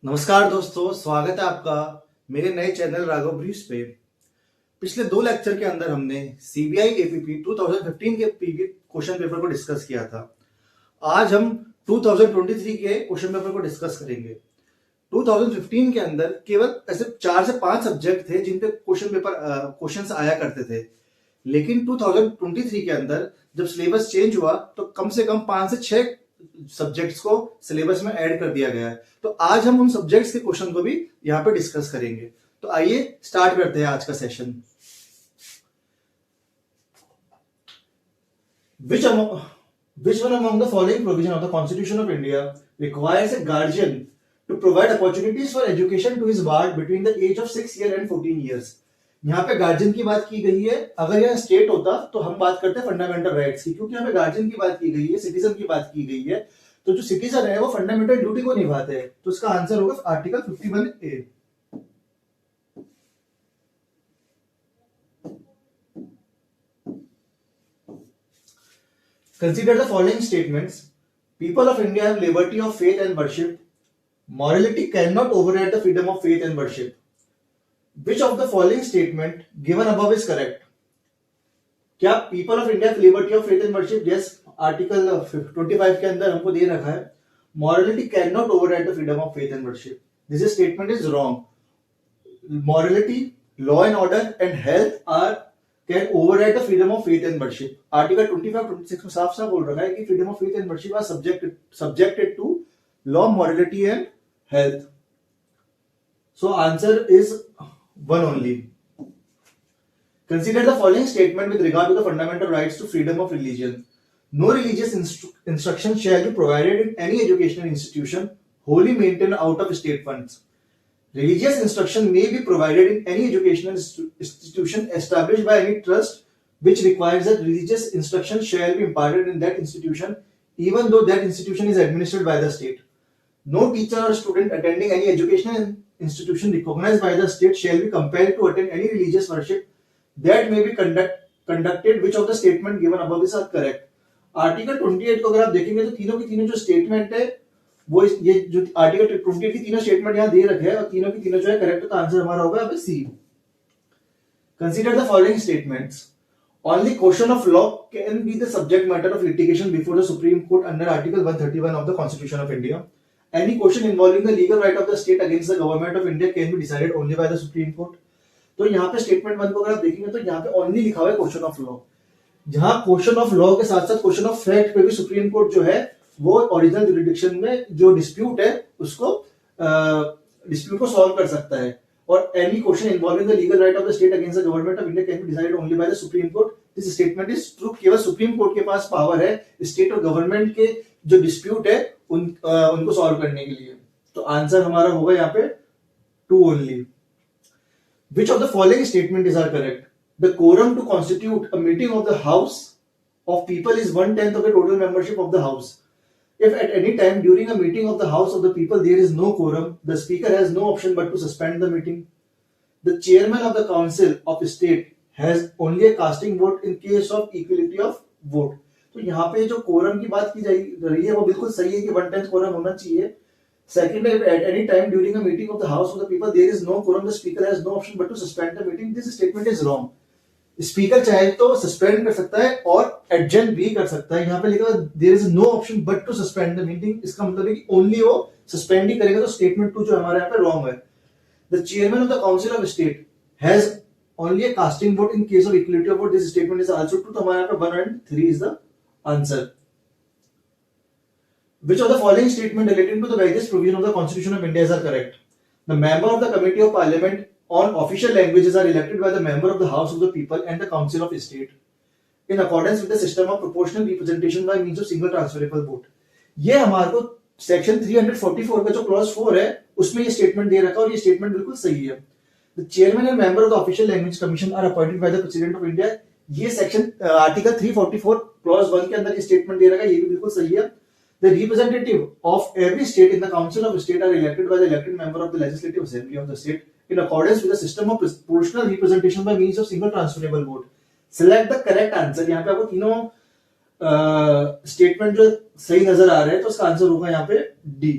नमस्कार दोस्तों, स्वागत है आपका मेरे नए चैनल राघव ब्रीज पे। पिछले 2 लेक्चर के अंदर हमने सीबीआई एपीपी 2015 के क्वेश्चन पेपर को डिस्कस किया था। आज हम 2023 के क्वेश्चन पेपर को डिस्कस करेंगे। 2015 के अंदर केवल ऐसे 4 से 5 सब्जेक्ट थे जिन पे क्वेश्चंस आया करते थे, लेकिन 2023 के अंदर जब सिलेबस चेंज हुआ तो कम से कम 5 से 6 सब्जेक्ट्स को सिलेबस में ऐड कर दिया गया है। तो आज हम उन सब्जेक्ट्स के क्वेश्चन को भी यहाँ पे डिस्कस करेंगे। तो आइए स्टार्ट करते हैं आज का session. Which one among the following provision of the Constitution of India requires a guardian to provide opportunities for education to his ward between the age of 6 years and 14 years? यहाँ पे guardian की बात की गई है। अगर यह state होता तो हम बात करते हैं फंडामेंटल राइट्स की, क्योंकि यहाँ पे गार्जियन की बात की गई है, सिटीजन की बात की गई है। तो जो सिटीजन है वो फंडामेंटल ड्यूटी को निभाते हैं। तो इसका आंसर होगा article 51A। Consider the following statements. People of India have liberty of faith and worship. Morality cannot override the freedom of faith and worship. Which of the following statement given above is correct? क्या people of India have liberty of faith and worship? Yes, article 25 के अंदर हमको दे रखा है morality cannot override the freedom of faith and worship. This statement is wrong. Morality, law and order and health can override the freedom of faith and worship. Article 25-26 में साफ साफ बोल रखा है कि freedom of faith and worship are subjected to law, morality and health. So answer is one only. Consider the following statement with regard to the fundamental rights to freedom of religion. No religious instruction shall be provided in any educational institution wholly maintained out of state funds. Religious instruction may be provided in any educational institution established by any trust which requires that religious instruction shall be imparted in that institution even though that institution is administered by the state. No teacher or student attending any educational institution recognized by the state shall be compelled to attend any religious worship that may be conducted. Which of the statement given above is correct? Article 28 को अगर आप देखेंगे तो तीनों की तीनों जो statement है वो ये जो आर्टिकल 28 की तीनों स्टेटमेंट यहाँ दे रखे हैं और तीनों की तीनों जो है करेक्ट, तो आंसर हमारा होगा अब C. Consider the following statements. Only question of law can be the subject matter of litigation before the Supreme Court under Article 131 of the Constitution of India. Any question involving the legal right of the state against the government of India can be decided only by the Supreme Court. तो यहाँ पे statement 1 को अगर आप देखेंगे तो यहाँ पे ओनली लिखा हुआ है क्वेश्चन ऑफ लॉ, जहां क्वेश्चन ऑफ लॉ के साथ साथ क्वेश्चन ऑफ फैक्ट पे भी सुप्रीम कोर्ट जो है वो ओरिजिनल जुरिडिक्शन में जो डिस्प्यूट है उसको डिस्प्यूट को सॉल्व कर सकता है। और any question involving the legal right of the state against the government of India can be decided only by the supreme court. This statement is true. केवल सुप्रीम कोर्ट के पास power है state और government के जो dispute है उनको solve करने के लिए। तो आंसर हमारा होगा यहाँ पे 2 only. Which of the following statements are correct? The quorum to constitute a meeting of the House of People is 1/10 of the total membership of the House. If at any time during a meeting of the House of the People there is no quorum, the Speaker has no option but to suspend the meeting. The Chairman of the Council of State has only a casting vote in case of equality of vote. तो यहाँ पे जो quorum की बात की जा रही है वो बिल्कुल सही है कि 1/10 quorum होना चाहिए. Second, if at any time during a meeting of the House of the People there is no quorum, the Speaker has no option but to suspend the meeting. This statement is wrong. Speaker चाहे तो suspend कर सकता है और adjourn भी कर सकता है। यहाँ पे लिखा है there is no option but to suspend the meeting. इसका मतलब है कि ओनली वो सस्पेंड ही करेगा। तो स्टेटमेंट 2 जो हमारे यहाँ पे रॉन्ग है। The chairman of the council of state has only a casting vote in case of equality of vote. This statement is also true. तो हमारे यहाँ पे 1 and 3 is the answer. Which of the following statement relating to the various provision of the Constitution of India is correct? The member of the Committee of Parliament on official languages are elected by the member of the House of the People and the Council of State in accordance with the system of proportional representation by means of single transferable vote. ये हमारे को section 344 का जो clause 4 है उसमें ये statement दे रखा है और ये स्टेटमेंट बिल्कुल सही है. The chairman and member of the Official Language Commission are appointed by the President of India. ये सेक्शन आर्टिकल 344 क्लॉज 1 के अंदर ये स्टेटमेंट दे रखा है, ये भी बिल्कुल सही है. The representative of every state in the Council of State are elected by the elected member of the Legislative Assembly of the state in accordance with the system of proportional representation by means of single transferable vote. Select the correct answer. यहाँ पे आपको तीनों statement जो सही नजर आ रहे हैं तो उसका आंसर होगा यहाँ पे D.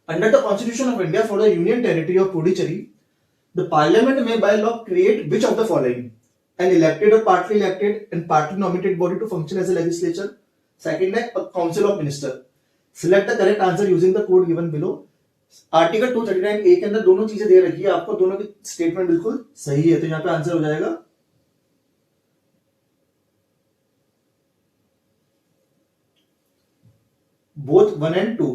Under the Constitution of India for the Union Territory of Puducherry, the Parliament may by law create which of the following? An elected or partly elected and partly nominated body to function as a legislature. Second है a council of minister. Select the correct answer using the code given below. Article 239A के अंदर दोनों चीजें दे रखी है आपको, दोनों की स्टेटमेंट बिल्कुल सही है, तो यहाँ पे आंसर हो जाएगा both 1 and 2.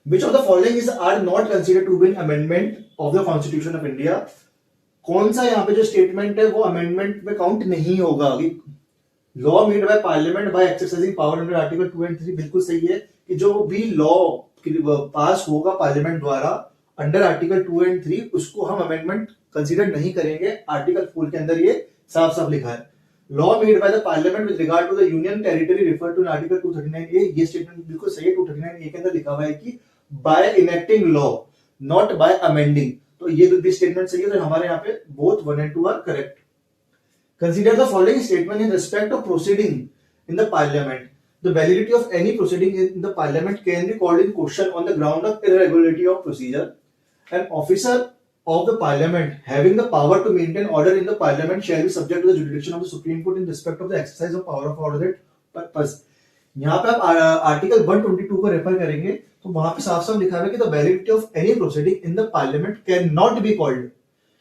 Which of the following are not considered to be an amendment of the Constitution of India? कौन सा यहाँ पे जो स्टेटमेंट है वो अमेंडमेंट में काउंट नहीं होगा? Law made by Parliament by exercising power under article 2 and 3 बिल्कुल सही है कि जो भी लॉ पास होगा पार्लियामेंट द्वारा अंडर आर्टिकल 2 and 3 उसको हम अमेंडमेंट कंसीडर नहीं करेंगे। आर्टिकल 4 के अंदर ये साफ साफ लिखा है। Law made by the Parliament with regard to the union territory refer to article 239A, ये स्टेटमेंट बिल्कुल सही है। 239A के अंदर लिखा हुआ है कि by enacting law not by amending, तो ये भी स्टेटमेंट सही है। तो हमारे यहाँ पे both 1 and 2 are correct. Consider the following statement in respect of proceeding in the parliament. The validity of any proceeding in the parliament can be called in question on the ground of irregularity of procedure. An officer of the parliament having the power to maintain order in the parliament shall be subject to the jurisdiction of the Supreme Court in respect of the exercise of power of order purpose. यहाँ पे आप article 122 को refer करेंगे तो वहां पे साफ साफ लिखा है कि the validity of any proceeding in the Parliament can not be called,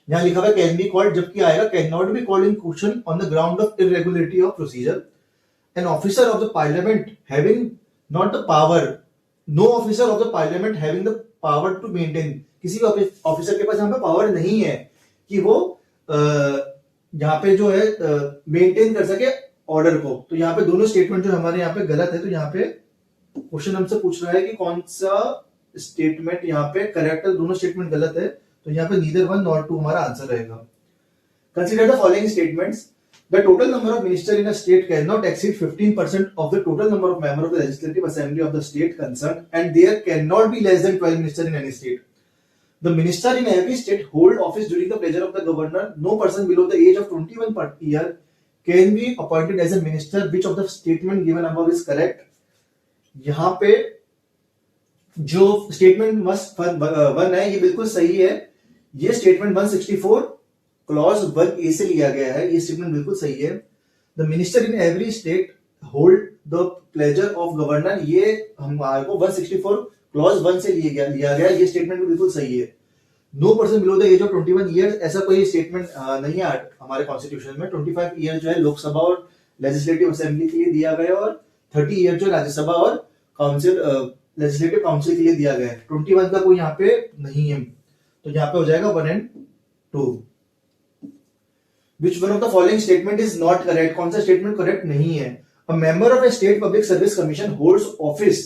यहाँ लिखा हुआ है कैन बी कॉल्ड, जबकि आएगा can not be called in question on the ground of irregularity of procedure. An officer of the Parliament having not the power, no officer of the Parliament having the power to maintain, किसी भी officer के पास यहाँ पे power नहीं है कि वो यहाँ पे जो है मेंटेन कर सके ऑर्डर को। तो यहाँ पे दोनों स्टेटमेंट जो हमारे यहाँ पे गलत है। तो यहाँ पे क्वेश्चन हमसे पूछ रहा है कि कौन सा स्टेटमेंट यहाँ पे करेक्ट है। दोनों स्टेटमेंट गलत है, तो यहाँ पे नीदर 1 nor 2 हमारा आंसर रहेगा। Consider the following statements. The total number of minister in a state can not exceed 15% of the total number of member of the legislative assembly of the state concern and there can not be less than 12 minister in any state. The minister in every state hold office during the pleasure of the governor. No person below the age of 21 per year can be appointed as a minister. Which of the statement given above is correct? यहाँ पे जो statement must 1 है ये बिल्कुल सही है। ये statement 164 clause 1A से लिया गया है, ये स्टेटमेंट बिल्कुल सही है। The minister in every state hold the pleasure of governor, ये हमारे को 164 क्लॉज 1 से लिया गया, ये स्टेटमेंट भी बिल्कुल सही है। No person below the age of 21 years, ऐसा कोई स्टेटमेंट नहीं है हमारे कॉन्स्टिट्यूशन में। 25 ईयर जो है लोकसभा और लेजिस्लेटिव असेंबली के लिए दिया गया है और 30 ईयर जो राज्यसभा और काउंसिल लेजिस्लेटिव काउंसिल के लिए दिया गया है। 21 का कोई यहाँ पे नहीं है, तो यहाँ पे हो जाएगा 1 and 2। Which one of the following statement is not correct? कौन सा स्टेटमेंट करेक्ट नहीं है? A member of a state public service commission holds office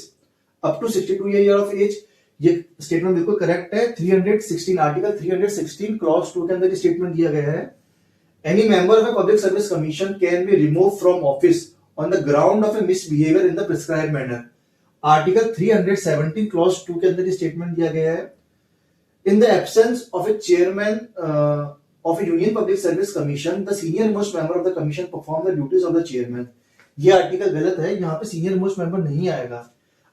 up to 62 year of age, ये स्टेटमेंट बिल्कुल करेक्ट है। 316 आर्टिकल 316 क्लॉज 2 के अंदर statement दिया गया है। Any member of a public service commission can be removed from office on the ground of a misbehavior in the prescribed manner। Article 317 clause 2 के अंदर स्टेटमेंट दिया गया है। In the absence of a chairman of a Union Public Service Commission, the senior most member of the commission perform the duties of the chairman। ये article गलत है, यहाँ पे सीनियर मोस्ट मेंबर नहीं आएगा।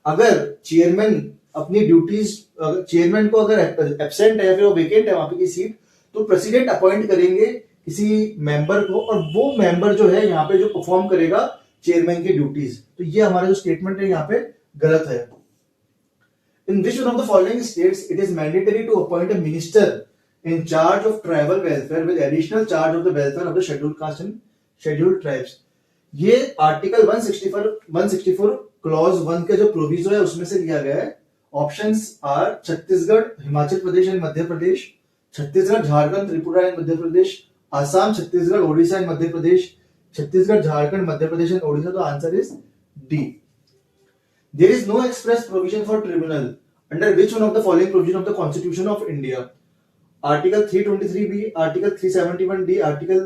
अगर चेयरमैन अपनी ड्यूटीज, चेयरमैन को अगर एब्सेंट है या फिर वो वेकेंट है वहां पे की सीट, तो प्रेसिडेंट अपॉइंट करेंगे किसी मेंबर को और वो मेंबर जो है यहाँ पे जो परफॉर्म करेगा चेयरमैन की ड्यूटीज। तो ये हमारा जो स्टेटमेंट है यहाँ पे गलत है। In which one of the following states it is mandatory to appoint a minister in charge of tribal welfare with additional charge of the welfare of the scheduled caste and scheduled tribes? ये article 164 clause 1 के जो proviso है उसमें से लिया गया है। Options are Chhattisgarh, Himachal Pradesh and Madhya Pradesh, Chhattisgarh, Jharkhand, Tripura and Madhya Pradesh, Assam, Chhattisgarh, Odisha and Madhya Pradesh, Chhattisgarh, Jharkhand, Madhya Pradesh and Odisha. तो answer is D. There is no express provision for tribunal under which one of the following provision of the Constitution of India? Article 323B, Article 371D, Article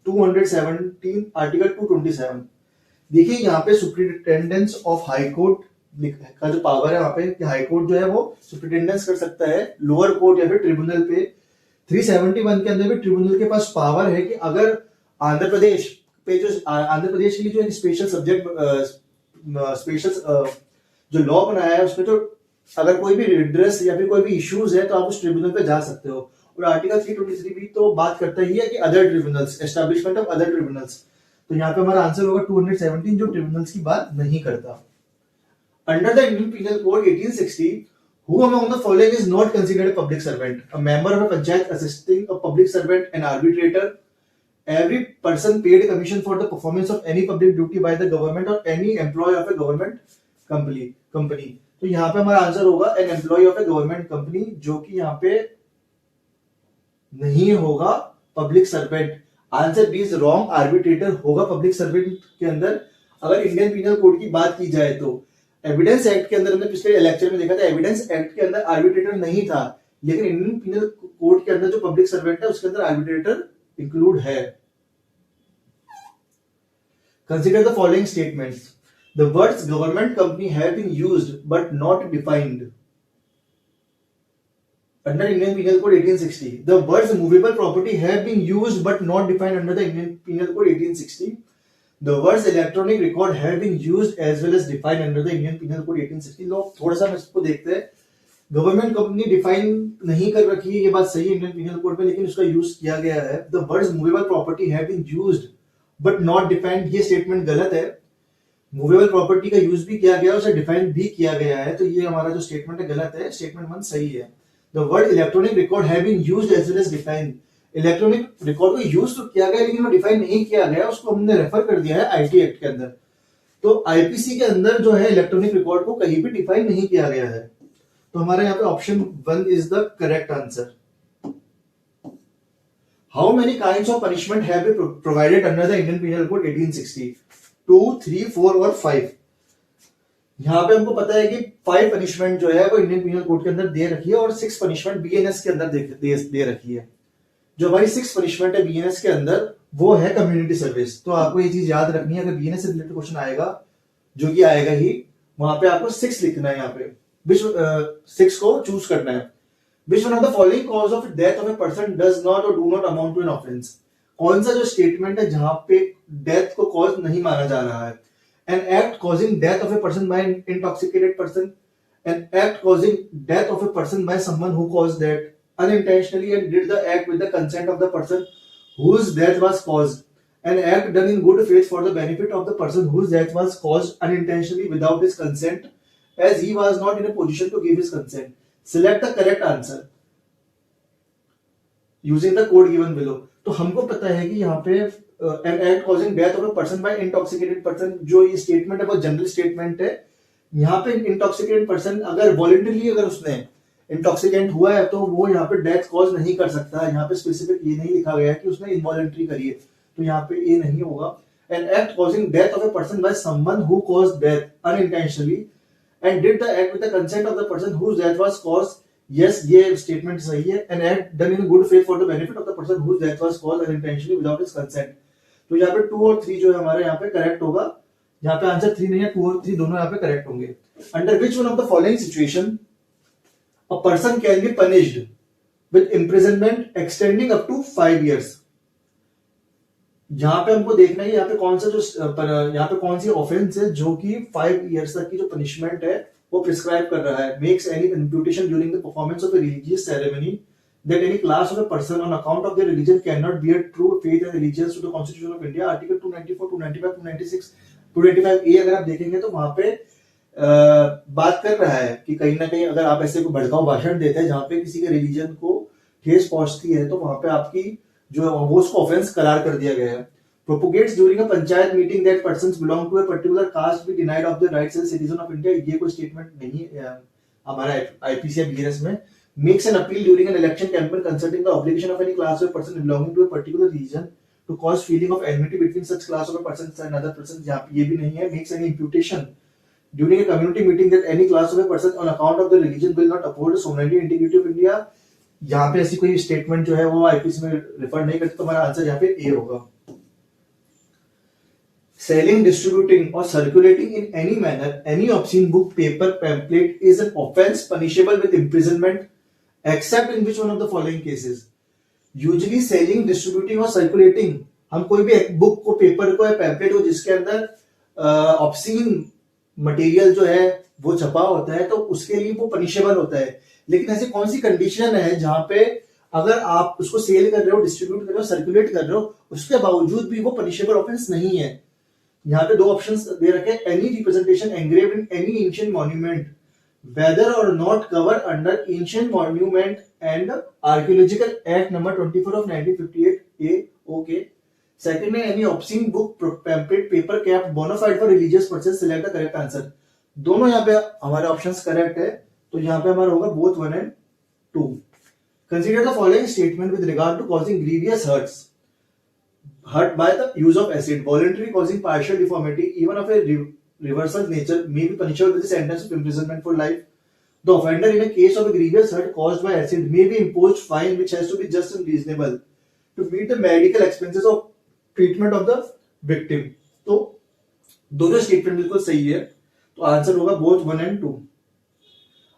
217, Article 227। देखिए यहाँ पे सुप्रिंटेंडेंस of high court का जो power है वहां पे कि high court जो है वो सुप्रिंटेंडेंस कर सकता है लोअर कोर्ट या फिर ट्रिब्यूनल पे। 371 के अंदर भी ट्रिब्यूनल के पास पावर है कि अगर आंध्र प्रदेश पे जो आंध्र प्रदेश के लिए जो स्पेशल सब्जेक्ट स्पेशल जो लॉ बनाया है उसमें जो अगर कोई भी रिड्रेस या फिर कोई भी इश्यूज है तो आप उस ट्रिब्यूनल पे जा सकते हो। और आर्टिकल 323 भी तो बात करता ही है कि other tribunals, establishment of other tribunals, तो यहाँ पे हमारा आंसर होगा 217 जो ट्रिब्यूनल्स की बात नहीं करता। Under the Indian penal code 1860, who among the following is not considered a public servant? A member of a panchayat assisting a public servant, an arbitrator, every person paid a commission for the performance of any public duty by the government, or any employee of a government company। तो यहाँ पे हमारा answer होगा an employ of a government company, जो कि यहाँ पे नहीं होगा public servant. Answer B is wrong, arbitrator होगा पब्लिक सर्वेंट के अंदर। अगर इंडियन पीनल कोड की बात की जाए तो एविडेंस एक्ट के अंदर, हमने पिछले लेक्चर में देखा था, एविडेंस एक्ट के अंदर आर्बिट्रेटर नहीं था, लेकिन इंडियन पीनल कोड के अंदर जो पब्लिक सर्वेंट है उसके अंदर आर्बिट्रेटर इंक्लूड है। Consider the following statements. The words government company have been used but not defined. Under Indian Penal Code 1860, the words movable property have been used but not defined under the Indian Penal Code 1860. The words electronic record have been used as well as defined under the Indian Penal Code 1860. लोग थोड़ा सा इसको देखते हैं, government company define नहीं कर रखी है, ये बात सही है इंडियन पीनल कोड में, लेकिन उसका यूज किया गया है। The words movable property have been used but not defined, ये स्टेटमेंट गलत है। मूवेबल प्रॉपर्टी का यूज भी किया गया है, उसे डिफाइन भी किया गया है, तो ये हमारा जो स्टेटमेंट है गलत है, स्टेटमेंट 1 सही है। The word electronic record have been used as well as defined, electronic record को यूज तो किया गया लेकिन वो डिफाइन नहीं किया गया, उसको हमने रेफर कर दिया है आईटी एक्ट के अंदर। तो आईपीसी के अंदर जो है इलेक्ट्रॉनिक रिकॉर्ड को कहीं भी डिफाइन नहीं किया गया है, तो हमारे यहाँ पे option 1 is the correct answer. How many kinds of punishment have been provided under the Indian penal code 1860? 2, 3, 4 और 5। यहाँ पे हमको पता है कि 5 पनिशमेंट जो है वो इंडियन पीनल कोड के अंदर दे रखी है और 6 पनिशमेंट बीएनएस के अंदर दे रखी है। जो हमारी 6 पनिशमेंट है बीएनएस के अंदर वो है कम्युनिटी सर्विस। तो आपको ये चीज याद रखनी है, अगर बीएनएस से रिलेटेड क्वेश्चन आएगा, जो कि आएगा ही, वहां पे आपको 6 लिखना है, यहाँ पे 6 को चूज करना है। Which one of the following cause of death of a person does not or do not amount to an offense? कौन सा जो स्टेटमेंट है जहां पे डेथ को कॉज नहीं माना जा रहा है? An act causing death of a person by an intoxicated person, an act causing death of a person by someone who caused death unintentionally and did the act with the consent of the person whose death was caused, an act done in good faith for the benefit of the person whose death was caused unintentionally without his consent, as he was not in a position to give his consent. Select the correct answer using the code given below. तो हमको पता है कि यहाँ पे an act causing death of a person by intoxicated person, जो ये statement है वो जनरल स्टेटमेंट है। यहाँ पे intoxicated person अगर वॉलंटरली अगर उसने इंटॉक्सिकेंट हुआ है तो वो यहाँ पे डेथ कॉज नहीं कर सकता। यहाँ पे स्पेसिफिक ये नहीं लिखा गया है कि उसने इनवॉलंटरी करी है, तो यहाँ पे ये नहीं होगा। An act causing death of a person by someone who caused death unintentionally and did the act with the consent of the person whose death was caused, yes, ये स्टेटमेंट सही है। An act done in good faith for the benefit of the person whose death was caused unintentionally without his consent। तो यहाँ पे 2 और 3 जो है हमारे यहाँ पे करेक्ट होगा। यहाँ पे आंसर 3 नहीं है, 2 और 3 दोनों यहाँ पे करेक्ट होंगे। Under which one of the following situation a person can be punished with imprisonment extending up to 5 years? यहाँ पे हमको देखना है यहाँ पे कौन सा जो यहाँ पे कौन सी ऑफेंस है जो कि 5 इयर्स तक की जो पनिशमेंट है वो प्रिस्क्राइब कर रहा है। Makes any imputation during the performance of a religious ceremony that any class of a person on account of their religion cannot bear true faith and allegiance to the Constitution of India, Article 294, 295, 296, 225A अगर आप देखेंगे तो वहां पे बात कर रहा है कि कहीं ना कहीं अगर आप ऐसे कोई भड़काऊ भाषण देते हैं जहां पे किसी के रिलीजन को ठेस पहुंचती है तो वहां पे आपकी जो वो उसको ऑफेंस करार कर दिया गया है। Propagates during a panchayat meeting that persons belong to a particular caste be denied of their rights as citizen of India, ये कोई स्टेटमेंट नहीं है हमारा आईपीसी या बीएनएस में। Makes an appeal during an election campaign concerning the obligation of any class or person belonging to a particular region to cause feeling of enmity between such class of a person and other person, यहाँ पे ये भी नहीं है। Makes any imputation during a community meeting that any class of a person on account of the religion will not uphold the sovereignty and integrity of India, यहाँ पे ऐसी कोई स्टेटमेंट जो है वो आईपीसी में रेफर नहीं करती, तो हमारा आंसर यहाँ पे ए होगा। Selling, distributing or circulating in any manner any obscene book, paper, pamphlet is an offense punishable with imprisonment except in which one of the following cases? Usually selling, distributing और circulating, हम कोई भी book को, paper को या pamphlet को जिसके अंदर ऑब्सीन मटेरियल जो है वो छपा होता है तो उसके लिए वो पनिशेबल होता है। लेकिन ऐसी कौन सी कंडीशन है जहां पे अगर आप उसको सेल कर रहे हो, डिस्ट्रीब्यूट कर रहे हो, सर्कुलेट कर रहे हो, उसके बावजूद भी वो पनिशेबल ऑफेंस नहीं है। यहाँ पे दो ऑप्शंस दे रखे हैं, any representation engraved in any ancient monument whether or not covered under Ancient Monument and Archaeological Act number 24 of 1958 A. Okay. Second है any obscene book, pamphlet, paper cap, bona fide for religious purposes. Select the correct answer. दोनों यहाँ पे हमारे options correct है, तो यहाँ पे हमारा होगा both 1 and 2. Consider the following statement with regard to causing grievous hurt by the use of acid, voluntary causing partial deformity, even of a reversal nature, may be punishable with a sentence of imprisonment for life. The offender in a case of a grievous hurt caused by acid may be imposed fine which has to be just and reasonable to meet the medical expenses of treatment of the victim. तो दोनों statement बिल्कुल सही है, तो answer होगा both 1 and 2.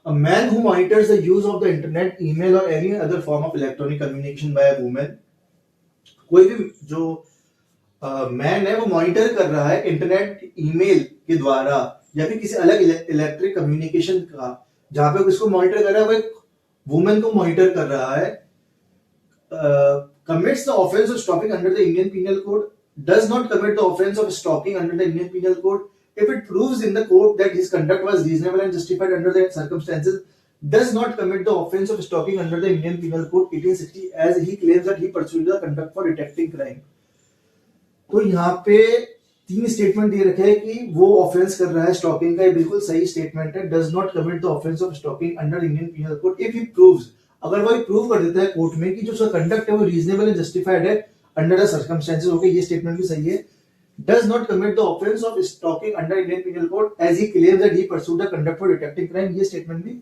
A man who monitors the use of the internet, email or any other form of electronic communication by a woman, कोई भी जो मैन है वो मॉनिटर कर रहा है इंटरनेट, ईमेल के द्वारा या फिर किसी अलग इलेक्ट्रिक कम्युनिकेशन का, जहां पे किसको मॉनिटर कर रहा है, वो एक वुमेन को मॉनिटर कर रहा है, commits the offense of stalking under the Indian Penal Code, does not commit the offense of stalking under the Indian Penal Code if it proves in the court that his conduct was reasonable and justified under the circumstances, does not commit the offense of stalking under the Indian Penal Code 1860 as he claims that he pursued the conduct for detecting crime. तो यहाँ पे 3 statement दे रखे हैं कि वो offence कर रहा है स्टॉकिंग का, ये बिल्कुल सही स्टेटमेंट है, does not commit the offence of stalking under Indian penal code if he proves, अगर वो प्रूव कर देता है कोर्ट में कि जो उसका कंडक्ट है वो रीजनेबल एंड जस्टिफाइड है अंडर द सर्कमस्टेंसेस, ओके, ये स्टेटमेंट भी सही है. Does not commit the offence of stalking under Indian penal code as he claims that he pursued the conduct for detecting crime, ये statement भी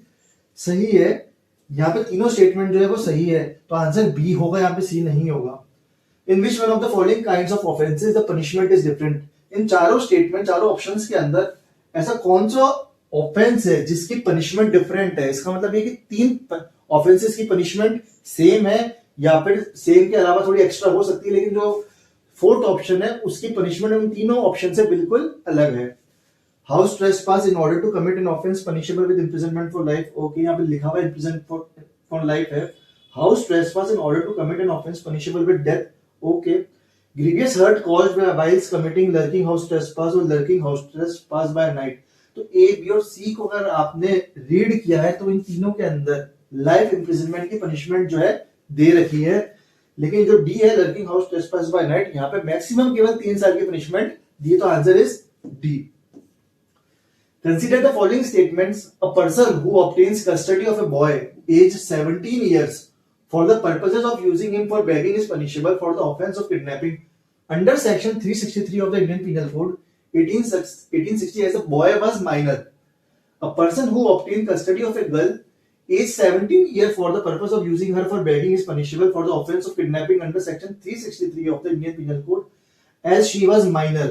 सही है. यहाँ पे तीनों स्टेटमेंट जो है वो सही है, तो आंसर बी होगा, यहाँ पे सी नहीं होगा. In which one of the following kinds of offenses the punishment is different? इन चारों स्टेटमेंट, चारों ऑप्शंस के अंदर ऐसा कौन सा ऑफेंस है जिसकी पनिशमेंट डिफरेंट है? इसका मतलब ये कि 3 ऑफेंसेस की पनिशमेंट सेम है या फिर सेम के अलावा थोड़ी एक्स्ट्रा हो सकती है, लेकिन जो 4th ऑप्शन है उसकी पनिशमेंट उन तीनों ऑप्शन से बिल्कुल अलग है. House trespass in order to commit an offence punishable with imprisonment for life, okay, यहाँ पे लिखा हुआ है इम्प्रिजनमेंट फॉर लाइफ है. House trespass in order to commit an offence punishable with death, okay. Grievous hurt caused by whilst committing lurking house trespass or lurking house trespass by night. तो ए, B और सी को अगर आपने read किया है तो इन तीनों के अंदर लाइफ इम्प्रिजनमेंट की पनिशमेंट जो है दे रखी है, लेकिन जो डी है lurking house trespass by night, यहाँ पे मैक्सिमम केवल 3 साल की पनिशमेंट दी, तो answer is D. Consider the following statements. A person who obtains custody of a boy aged 17 years for the purposes of using him for begging is punishable for the offense of kidnapping under section 363 of the Indian Penal Code 1860 as the boy was minor. A person who obtained custody of a girl aged 17 years for the purpose of using her for begging is punishable for the offense of kidnapping under section 363 of the Indian Penal Code as she was minor.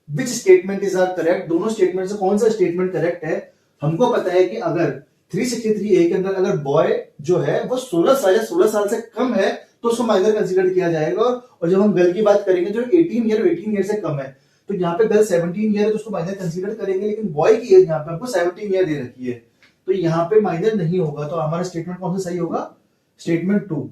Which statement is correct? दोनों statement से कौन सा statement correct है? हमको पता है कि अगर 363A के अंदर अगर बॉय जो है वो 16 साल या 16 साल से कम है तो उसको माइनर कंसीडर किया जाएगा, और जब हम गर्ल की बात करेंगे जो 18 ईयर से कम है, तो यहाँ पे गर्ल 17 ईयर है तो उसको माइनर कंसीडर करेंगे, लेकिन बॉय की एज यहाँ पे हमको 17 ईयर दे रखी है, तो यहाँ पे माइनर नहीं होगा. तो हमारा स्टेटमेंट कौन सा सही होगा? Statement 2.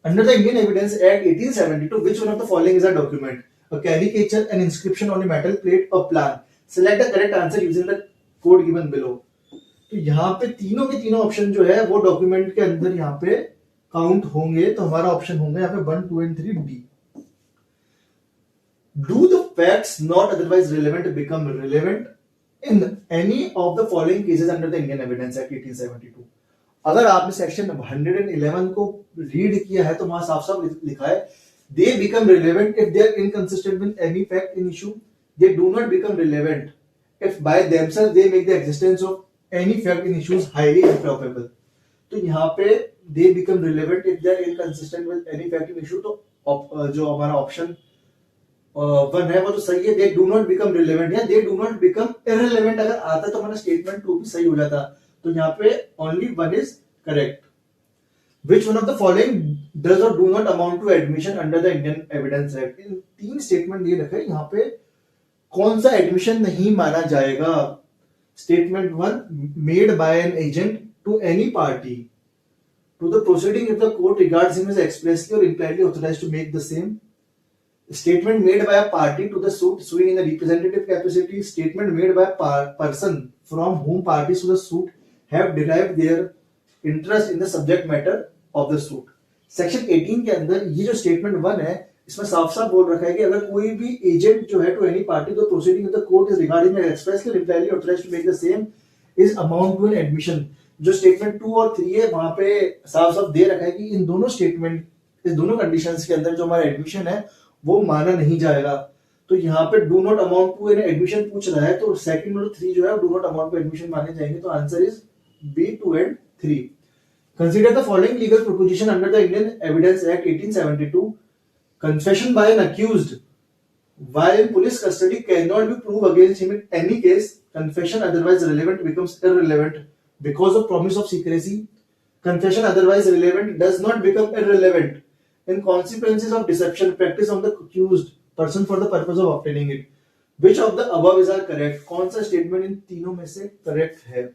Under the Indian evidence act 1872 which one of the following is a document? A caricature, an inscription on a metal plate, a plan. Select the correct answer using the code given below. तो यहाँ पे तीनों के तीनों option जो है वो document के अंदर यहाँ पे काउंट होंगे, तो हमारा ऑप्शन होंगे यहाँ पे 1, 2 and 3 D. Do the facts not otherwise relevant become relevant in any of the following cases under the Indian Evidence Act 1872? अगर आपने सेक्शन 111 को रीड किया है तो वहां साफ साफ लिखा है they become relevant if they are inconsistent with any fact in issue. They do not become relevant if by themselves they make the existence of any fact in issues highly improbable. तो यहाँ पे they become relevant if they are inconsistent with any fact in issue, तो जो हमारा option 1 है वो तो सही है. they do not become relevant या they do not become irrelevant अगर आता तो हमारा स्टेटमेंट 2 भी सही हो जाता, तो यहाँ पे only 1 is correct. Which one of the following does or do not amount to admission under the Indian Evidence Act? In 3 statement दिए रखे, यहाँ पे कौन सा एडमिशन नहीं माना जाएगा? statement 1 made by an agent to any party to the proceeding if the court regards him as expressly or impliedly authorized to make the same. Statement made by a party to the suit suing in a representative capacity. Statement made by a person from whom parties to the suit have derived their interest in the subject matter of the suit. Section 18 के अंदर ये जो statement 1 है, इसमें साफ साफ बोल रखा है कि अगर कोई भी एजेंट जो है to any party to proceeding with the court is regarding expressly repliedly authorised to make the same is amount to an admission. जो स्टेटमेंट 2 और 3 है वहां पे साफ साफ दे रखा है कि इन दोनों स्टेटमेंट, इस दोनों कंडीशंस के अंदर जो हमारा एडमिशन है वो माना नहीं जाएगा. तो यहाँ पे do not amount to an admission पूछ रहा है, तो सेकंड और 3 जो है do not amount to admission माने जाएंगे. तो answer is B 2 and 3. Consider the following legal proposition under the Indian Evidence Act 1872. Confession by an accused while in police custody cannot be proved against him in any case. Confession otherwise relevant becomes irrelevant because of promise of secrecy. Confession otherwise relevant does not become irrelevant in consequences of deception practiced on the accused person for the purpose of obtaining it. Which of the above is correct? कौन सा statement in तीनों में से correct है?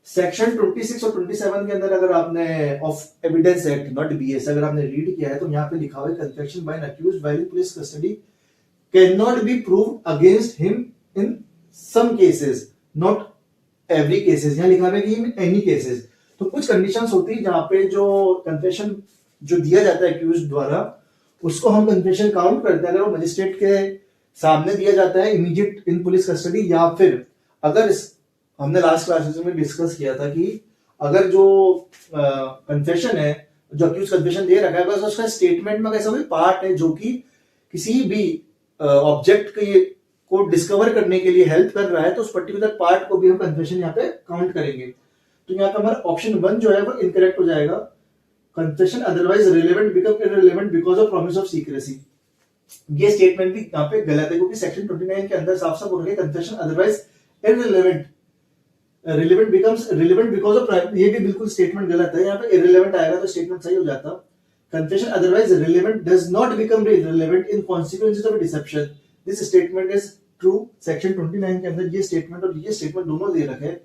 Section 26 और 27 के अंदर अगर आपने ऑफ एविडेंस एक्ट नॉट बीएस अगर आपने रीड किया है तो यहाँ पे लिखा हुआ है confession by an accused while in police custody can not be proved against him in some cases not every cases. यहाँ लिखा हुआ है कि इन एनी केसेस. तो कुछ कंडीशंस होती है जहां पे जो कन्फेशन जो दिया जाता है अक्यूज्ड द्वारा उसको हम कन्फेशन काउंट करते हैं अगर वो मजिस्ट्रेट के सामने दिया जाता है इमीडिएट इन पुलिस कस्टडी, या फिर अगर हमने लास्ट क्लासेस में डिस्कस किया था कि अगर जो कन्फेशन है जो अक्यूज कन्फेशन दे रखा है बस उसका स्टेटमेंट में ऐसा कोई पार्ट है जो कि किसी भी ऑब्जेक्ट को डिस्कवर करने के लिए हेल्प कर रहा है तो उस पर्टिकुलर पार्ट को भी हम कन्फेशन यहाँ पे काउंट करेंगे. तो यहाँ पे हमारा ऑप्शन 1 जो है वो इनकरेक्ट हो जाएगा. Confession otherwise relevant become irrelevant because of promise of secrecy. ये स्टेटमेंट भी यहाँ पे गलत है क्योंकि सेक्शन 29 के अंदर साफ साफ बोल रहे हैं confession otherwise irrelevant relevant becomes relevant because of, ये भी बिल्कुल स्टेटमेंट गलत है. यहाँ पे इररिलेवेंट आएगा तो स्टेटमेंट सही हो जाता. Confession otherwise relevant does not become relevant in consequences of deception. This statement is true. Section 29 के अंदर ये स्टेटमेंट और ये स्टेटमेंट दोनों दे रखे हैं.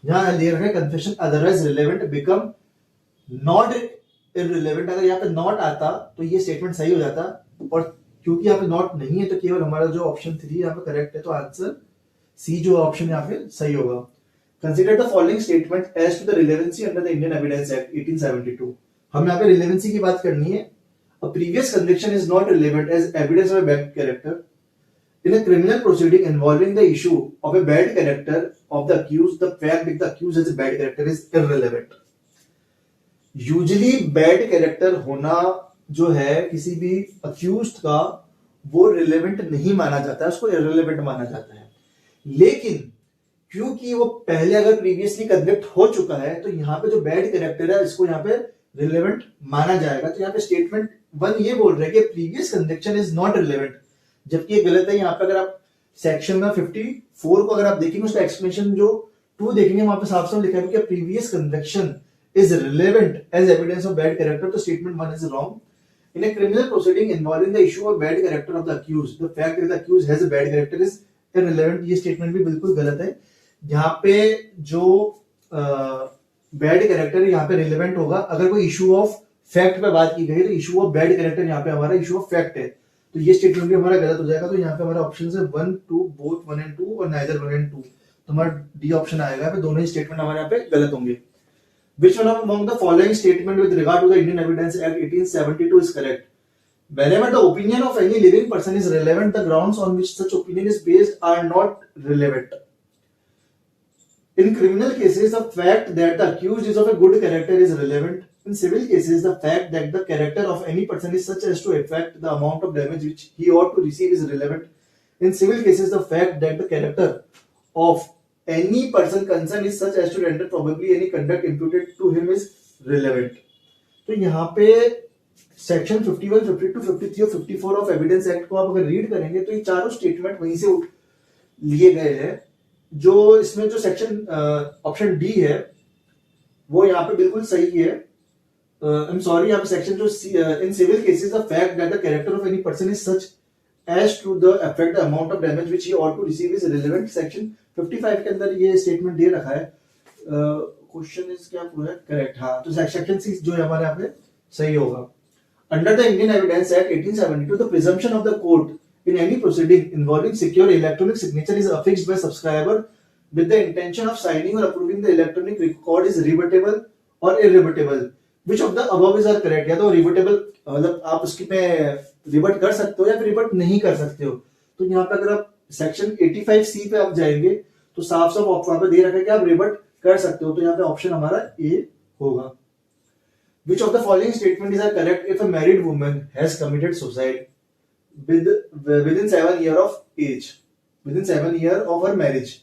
यहाँ दे रखा है confession otherwise relevant become not irrelevant. अगर यहाँ पे नॉट आता तो ये स्टेटमेंट सही हो जाता, और क्योंकि यहाँ पे नॉट नहीं है तो केवल हमारा जो ऑप्शन 3 यहाँ पे करेक्ट है. तो आंसर सी जो ऑप्शन यहाँ पे सही होगा. Consider the following statement as to the relevancy under the Indian Evidence Act 1872. हम यहाँ पे relevancy की बात करनी है. A previous conviction is not relevant as evidence of a bad character. In a criminal proceeding involving the issue of a bad character of the accused, the fact that the accused has a bad character is irrelevant. Usually bad character होना जो है किसी भी accused का वो relevant नहीं माना जाता है, उसको irrelevant माना जाता है. लेकिन क्योंकि वो पहले अगर प्रीवियसली कन्विक्ट हो चुका है तो यहाँ पे जो बैड कैरेक्टर है इसको यहाँ पे रिलेवेंट माना जाएगा. तो यहाँ पे स्टेटमेंट 1 ये बोल रहा है कि previous conviction is not relevant, जबकि ये गलत है. यहाँ पे अगर आप सेक्शन में 54 को अगर आप देखेंगे उसका एक्सप्लेनेशन जो 2 देखेंगे वहां पे साफ साफ लिखा है कि previous conviction is relevant as evidence of bad character. तो statement 1 is wrong. In a criminal proceeding involving the issue of bad character of the accused, the fact that the accused has a bad character is irrelevant. ये statement भी बिल्कुल गलत है. यहाँ पे जो bad character है यहाँ पे रिलेवेंट होगा अगर कोई इशू ऑफ फैक्ट पे बात की गई तो इशू ऑफ बैड कैरेक्टर यहाँ पे हमारा इशू ऑफ फैक्ट है. तो ये स्टेटमेंट भी हमारा गलत हो जाएगा. तो यहाँ पे हमारा ऑप्शन है 1, 2, बोथ 1 and 2 और नाइदर 1 and 2. तो हमारा डी ऑप्शन आएगा. दोनों ही स्टेटमेंट हमारे यहाँ पे गलत होंगे. Which one among the following statement with regard to the Indian Evidence Act 1872 is correct? Whenever the opinion of any living person is relevant, the grounds on which such opinion is based are not relevant. In criminal cases, the fact that the accused is of a good character is relevant. In civil cases, the fact that the character of any person is such as to affect the amount of damage which he ought to receive is relevant. In civil cases, the fact that the character of any person concerned is such as to render probably any conduct imputed to him is relevant. तो यहाँ पे section 51, 52, 53 और 54 of evidence act को आप अगर read करेंगे तो ये चारों स्टेटमेंट वहीं से लिए गए हैं. जो इसमें जो सेक्शन ऑप्शन डी है वो यहाँ पे बिल्कुल सही है. आई एम सॉरी, यहाँ पे सेक्शन जो in civil cases the fact that the character of any person is such as to the effect the amount of damage which he ought to receive is relevant. Section 55 के अंदर ये statement दे रखा है. Question is क्या पूरा correct? हाँ, तो section 6 जो है हमारे यहाँ पे सही होगा. Under the Indian Evidence Act 1872, the presumption of the court in any proceeding involving secure electronic signature is affixed by subscriber with the intention of signing or approving the electronic record is rebuttable or irrebuttable. Which of the above is correct? या तो rebuttable मतलब आप उसकी पे रिबट कर सकते हो या फिर रिबट नहीं कर सकते हो. तो यहाँ पे अगर आप सेक्शन 85C पे आप जाएंगे तो साफ साफ वहां पे दे रखा है कि आप रिबट कर सकते हो. तो यहाँ पे ऑप्शन हमारा ए होगा. Which of the following statement is correct if a married woman has committed suicide within 7 years of age, within 7 years of her marriage?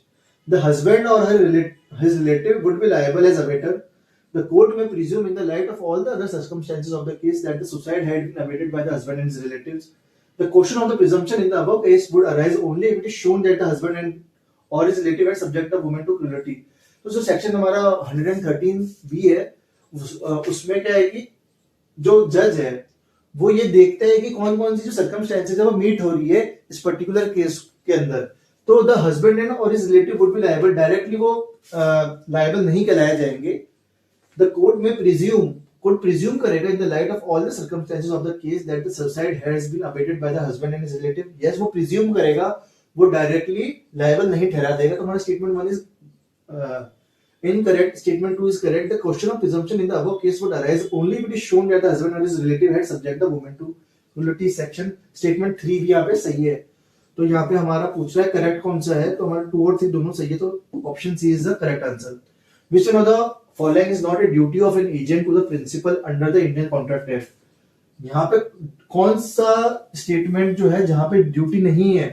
The husband or his relative would be liable as abettor. The court may presume in the light of all the other circumstances of the case that the suicide had been abetted by the husband and his relatives. The question of the presumption in the above case would arise only if it is shown that the husband and or his relative had subject the woman to cruelty. तो जो section हमारा 113B है उसमें क्या है कि जो जज है वो ये देखता है कि कौन कौन सी जो सर्कमस्टेंसेस है वो मीट हो रही है इस पर्टिकुलर केस के अंदर. तो द हस्बैंड एंड और his relative would be liable. Directly वो लायबल नहीं कहलाए जाएंगे. द कोर्ट में प्रिज्यूम करेगा in the light of all the circumstances of the case that the suicide has been abetted by the husband and his relative. Yes, वो presume करेगा, वो directly liable नहीं ठहरा देगा. तो हमारा statement 1 is incorrect. Statement 2 is correct. The question of presumption in the above case would arise only if it is shown that the husband or his relative had subject the woman to cruelty. Section statement 3 भी यहाँ पे सही है. तो यहाँ पे हमारा पूछ रहा है करेक्ट कौन सा है, तो हमारा 2 और 3 दोनों सही है. तो option C is the correct answer. Which one of the following is not a duty of an agent to the principal under the Indian Contract Act? यहाँ पे कौन सा स्टेटमेंट जो है जहां पे ड्यूटी नहीं है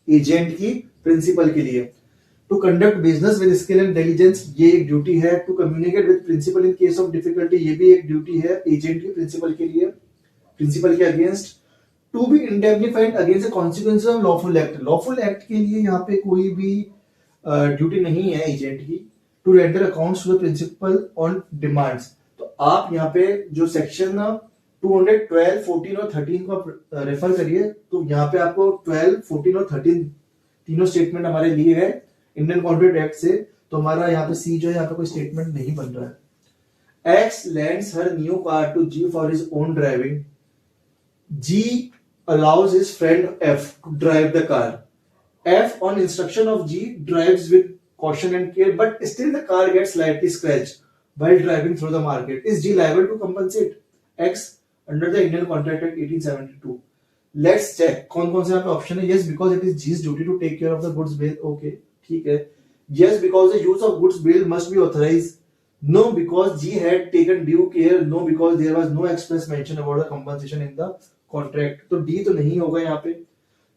एजेंट की प्रिंसिपल के लिए? To conduct business with skill and intelligence, ये एक ड्यूटी है. To communicate with principal in case of difficulty, ये भी एक ड्यूटी है एजेंट की प्रिंसिपल के लिए, प्रिंसिपल के against. To be indemnified against the consequences of lawful act, lawful act के लिए यहाँ पे कोई भी ड्यूटी नहीं है एजेंट की. To render accounts to the principal on demands. तो आप यहाँ पे जो सेक्शन 212, 14 और 13 को रेफर करिए. तो यहाँ पे आपको 12, 14 और 13 तीनों स्टेटमेंट हमारे लिए है इंडियन कॉन्ट्रैक्ट एक्ट से. तो हमारा यहाँ पे सी जो है यहाँ पे कोई स्टेटमेंट नहीं बन रहा है. X lends her new car to G for his own driving. G allows his friend F to drive the car. F on instruction of G drives with caution and care, but still the car gets slightly scratched while driving through the market. Is G liable to compensate? X under the Indian Contract Act 1872. Let's check कौन कौन से यहाँ पे option है. Yes, because it is G's duty to take care of the goods bill. Okay, ठीक है. Yes, because the use of goods bill must be authorized. No, because G had taken due care. No, because there was no express mention about the compensation in the contract. तो D तो नहीं होगा यहाँ पे.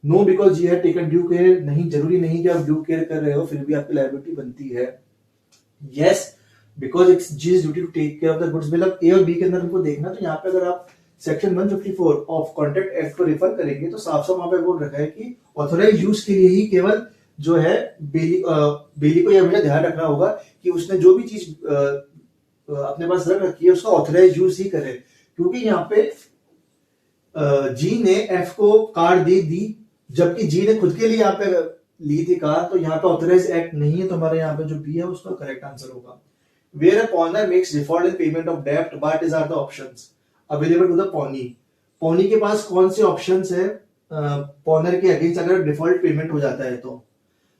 No, because G had taken due care. नहीं, जरूरी नहीं कि आप ड्यू केयर कर रहे हो फिर भी आपकी लायबिलिटी बनती है. Yes, because it's G's duty to take care of the goods bill. अब A और B के अंदर हमको देखना, तो यहाँ पे अगर आप सेक्शन 154 ऑफ कॉन्ट्रैक्ट एक्ट को रेफर करेंगे तो साफ साफ वहां पे बोल रखा है कि ऑथोराइज यूज के लिए ही केवल जो है बेली को यह हमेशा ध्यान रखना होगा कि उसने जो भी चीज अपने पास रख रखी है उसका ऑथोराइज यूज ही करे. क्योंकि यहाँ पे जी ने एफ को कार दे दी जबकि जी ने खुद के लिए यहाँ पे ली थी कार. तो यहाँ पे ऑथोराइज एक्ट नहीं है. तो हमारे यहाँ पे जो बी है उसका करेक्ट आंसर होगा. Where a pawnor makes default in payment of डेब्ट, what is are the options available to the pawnee? Pawnee के पास कौन से ऑप्शंस है पॉनर के अगेंस्ट अगर डिफॉल्ट पेमेंट हो जाता है? तो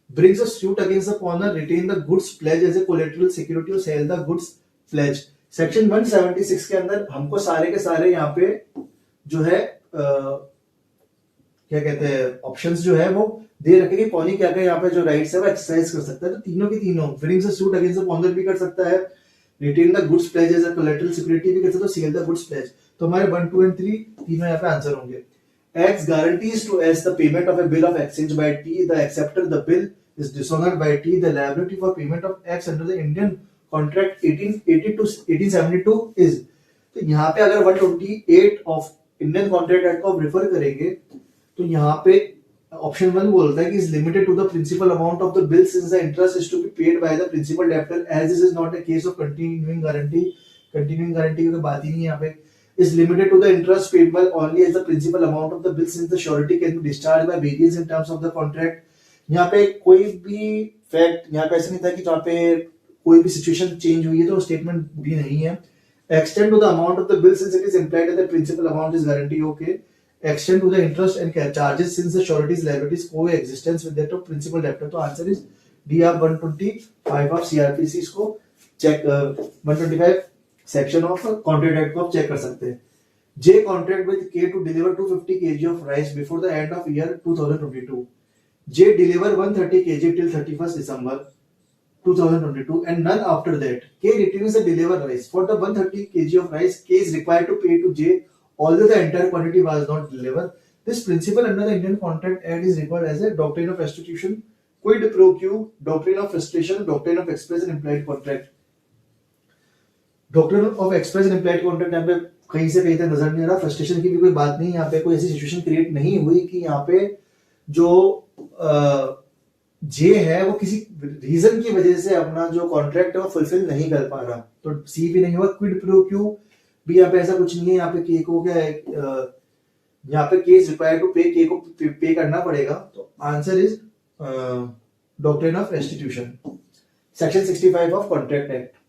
brings a suit against the pawners, retain the goods pledge as a collateral security or sell the goods pledge. Section 176 के अंदर हमको सारे के सारे यहाँ पे जो है क्या कहते हैं ऑप्शंस जो है वो दे रखे कि पॉनी क्या क्या यहाँ पे जो राइट्स है वो एक्सरसाइज कर सकता है. तो तीनों की तीनों brings a suit against the pawners भी कर सकता है, retain the goods pledge as a collateral security भी कर सकता है, sell the goods pledge. तो हमारे 1, 2 and 3 तीनों यहाँ पे आंसर होंगे. X guarantees to S the payment of a bill of exchange by T. The acceptor the bill is dishonored by T. The liability for payment of X under the Indian Contract 1880 to 1872 is. तो यहाँ पे अगर 128 of Indian Contract Act को refer करेंगे तो यहाँ पे option 1 बोलता है कि is limited to the principal amount of the bill since the interest is to be paid by the principal debtor as this is not a case of continuing guarantee. continuing guarantee की बात ही नहीं यहाँ पे. is limited to the interest payable only as the principal amount of the bill since the surety can be discharged by various in terms of the contract. यहाँ पे कोई भी fact यहाँ पे ऐसा नहीं था कि जहाँ पे कोई भी सिचुएशन चेंज हुई है तो स्टेटमेंट भी नहीं है. Extend to the amount of the bill since it is implied that the principal amount is guarantee. Okay. Extend to the interest and charges since the surety's liabilities coexistence with that of principal debtor. तो answer is D. आप 125 of CrPC इसको check 125 section of contract act को आप check कर सकते हैं. J contract with K to deliver 250 kg of rice before the end of year 2022. J deliver 130 kg till 31st December 2022 and none after that. K retains the delivered rice. For the 130 kg of rice, K is required to pay to J although the entire quantity was not delivered. This principle under the Indian Contract Act is referred as a doctrine of restitution, quid pro quo, doctrine of frustration, doctrine of express and implied contract. Doctrine of express and implied contract यहाँ पे कहीं से कहीं तक नजर नहीं आ रहा. Frustration की भी कोई बात नहीं. यहाँ पे कोई ऐसी सिचुएशन क्रिएट नहीं हुई कि यहाँ पे जो जे है वो किसी रीजन की वजह से अपना जो कॉन्ट्रैक्ट है वो फुलफिल नहीं कर पा रहा. तो सी भी नहीं हुआ. क्विड प्रो क्यू भी यहाँ पे ऐसा कुछ नहीं है. यहाँ पे के को क्या है, यहाँ पे केस रिक्वायर्ड टू पे, के को पे करना पड़ेगा. तो answer is doctrine of restitution, section 65 of contract act.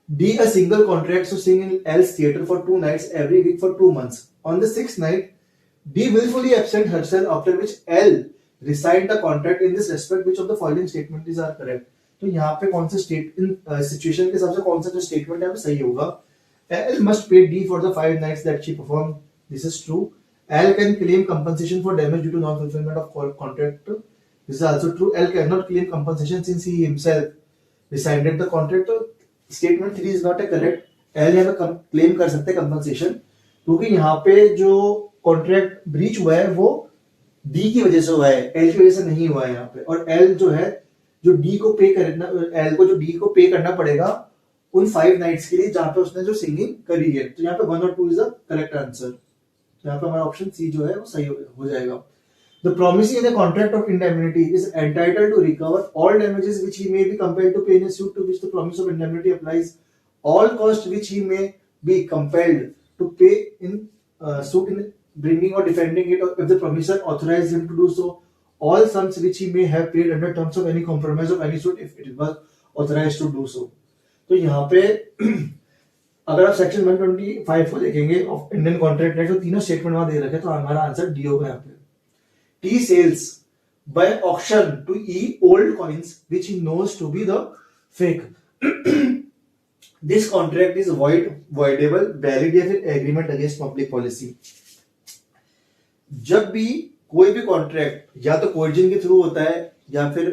D. A single contract to sing in L's theatre for 2 nights every week for 2 months. On the 6th night, D willfully absent herself, after which L resigned the contract. In this respect, which of the following statements are correct? तो यहाँ पे कौन सा situation के हिसाब से कौन सा जो स्टेटमेंट है वो सही होगा. L must pay D for the 5 nights that she performed. This is true. L can claim compensation for damage due to non-fulfillment of contract. This is also true. L cannot claim compensation since he himself rescinded the contract. Statement 3 is not A correct. L यहाँ पे claim कर सकते हैं compensation क्योंकि यहाँ पे जो contract breach हुआ है वो डी की वजह से हुआ है, एल की वजह से नहीं हुआ है यहाँ पे. और एल जो है जो डी को पे करना, एल को जो डी को पे करना पड़ेगा उन 5 नाइट्स के लिए जहां पे उसने जो सिंगिंग करी है. तो यहाँ पे 1 और 2 इज द करेक्ट आंसर. यहाँ पे हमारा ऑप्शन सी जो है वो सही हो जाएगा. The promisee in a contract of indemnity is entitled to recover all damages which he may be compelled to pay in a suit to which the promise of indemnity applies. All costs which he may be compelled to pay in suit in bringing or defending it, or if the promisor authorizes him to do so. All sums which he may have paid under terms of any compromise of any suit if it was authorized to do so. तो यहाँ पे अगर आप section 125 को देखेंगे of Indian contract act तो तीनों statement वहां दे रखे, तो हमारा आंसर डी होगा. यहाँ पे T sells by auction to E old coins which he knows to be the fake. This contract is voidable, valid या फिर agreement against public policy. जब भी कोई भी कॉन्ट्रैक्ट या तो कोर्जन के थ्रू होता है या फिर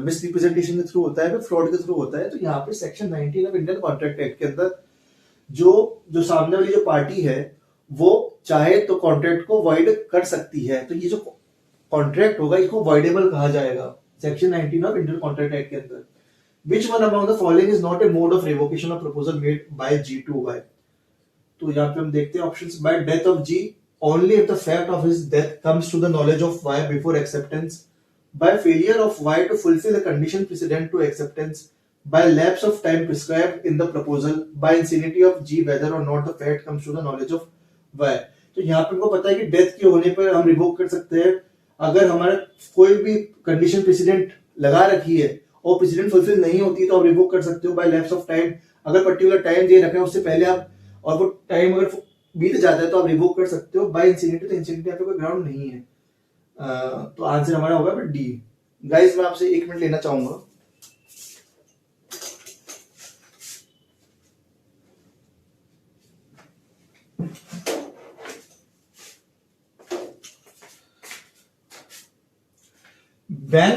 मिसरिप्रेजेंटेशन के थ्रू होता है, फिर फ्रॉड के थ्रू होता है, तो यहाँ पे section 19 of Indian contract act के अंदर जो सामने वाली जो पार्टी है वो चाहे तो कॉन्ट्रैक्ट को वॉइड कर सकती है. तो ये जो कॉन्ट्रैक्ट होगा इसको वॉइडेबल कहा जाएगा section 19 of Indian contract act के अंदर. Which one among the following is not a mode of revocation of proposal made by G2Y? तो यहाँ पे हम देखते हैं options. By death of G only if the fact of his death comes to the knowledge of Y before acceptance. By failure of Y to fulfill the condition precedent to acceptance. By lapse of time prescribed in the proposal. By insanity of G whether or not the fact comes to the knowledge of Y. तो यहाँ पे हमको पता है कि death के होने पर हम रिवोक कर सकते हैं अगर हमारा कोई भी कंडीशन प्रेसिडेंट लगा रखी है और प्रेसिडेंट फुलफिल नहीं होती तो आप रिवोक कर सकते हो बाय लैप्स ऑफ टाइम. अगर पर्टिकुलर टाइम दे रखा है उससे पहले आप और वो टाइम अगर बीत जाता है तो आप रिवोक कर सकते हो. बाय इंसिनिटी, तो इंसिनिटी यहाँ पे कोई ग्राउंड नहीं है. तो आंसर हमारा होगा डी. गाइस मैं आपसे 1 मिनट लेना चाहूंगा. When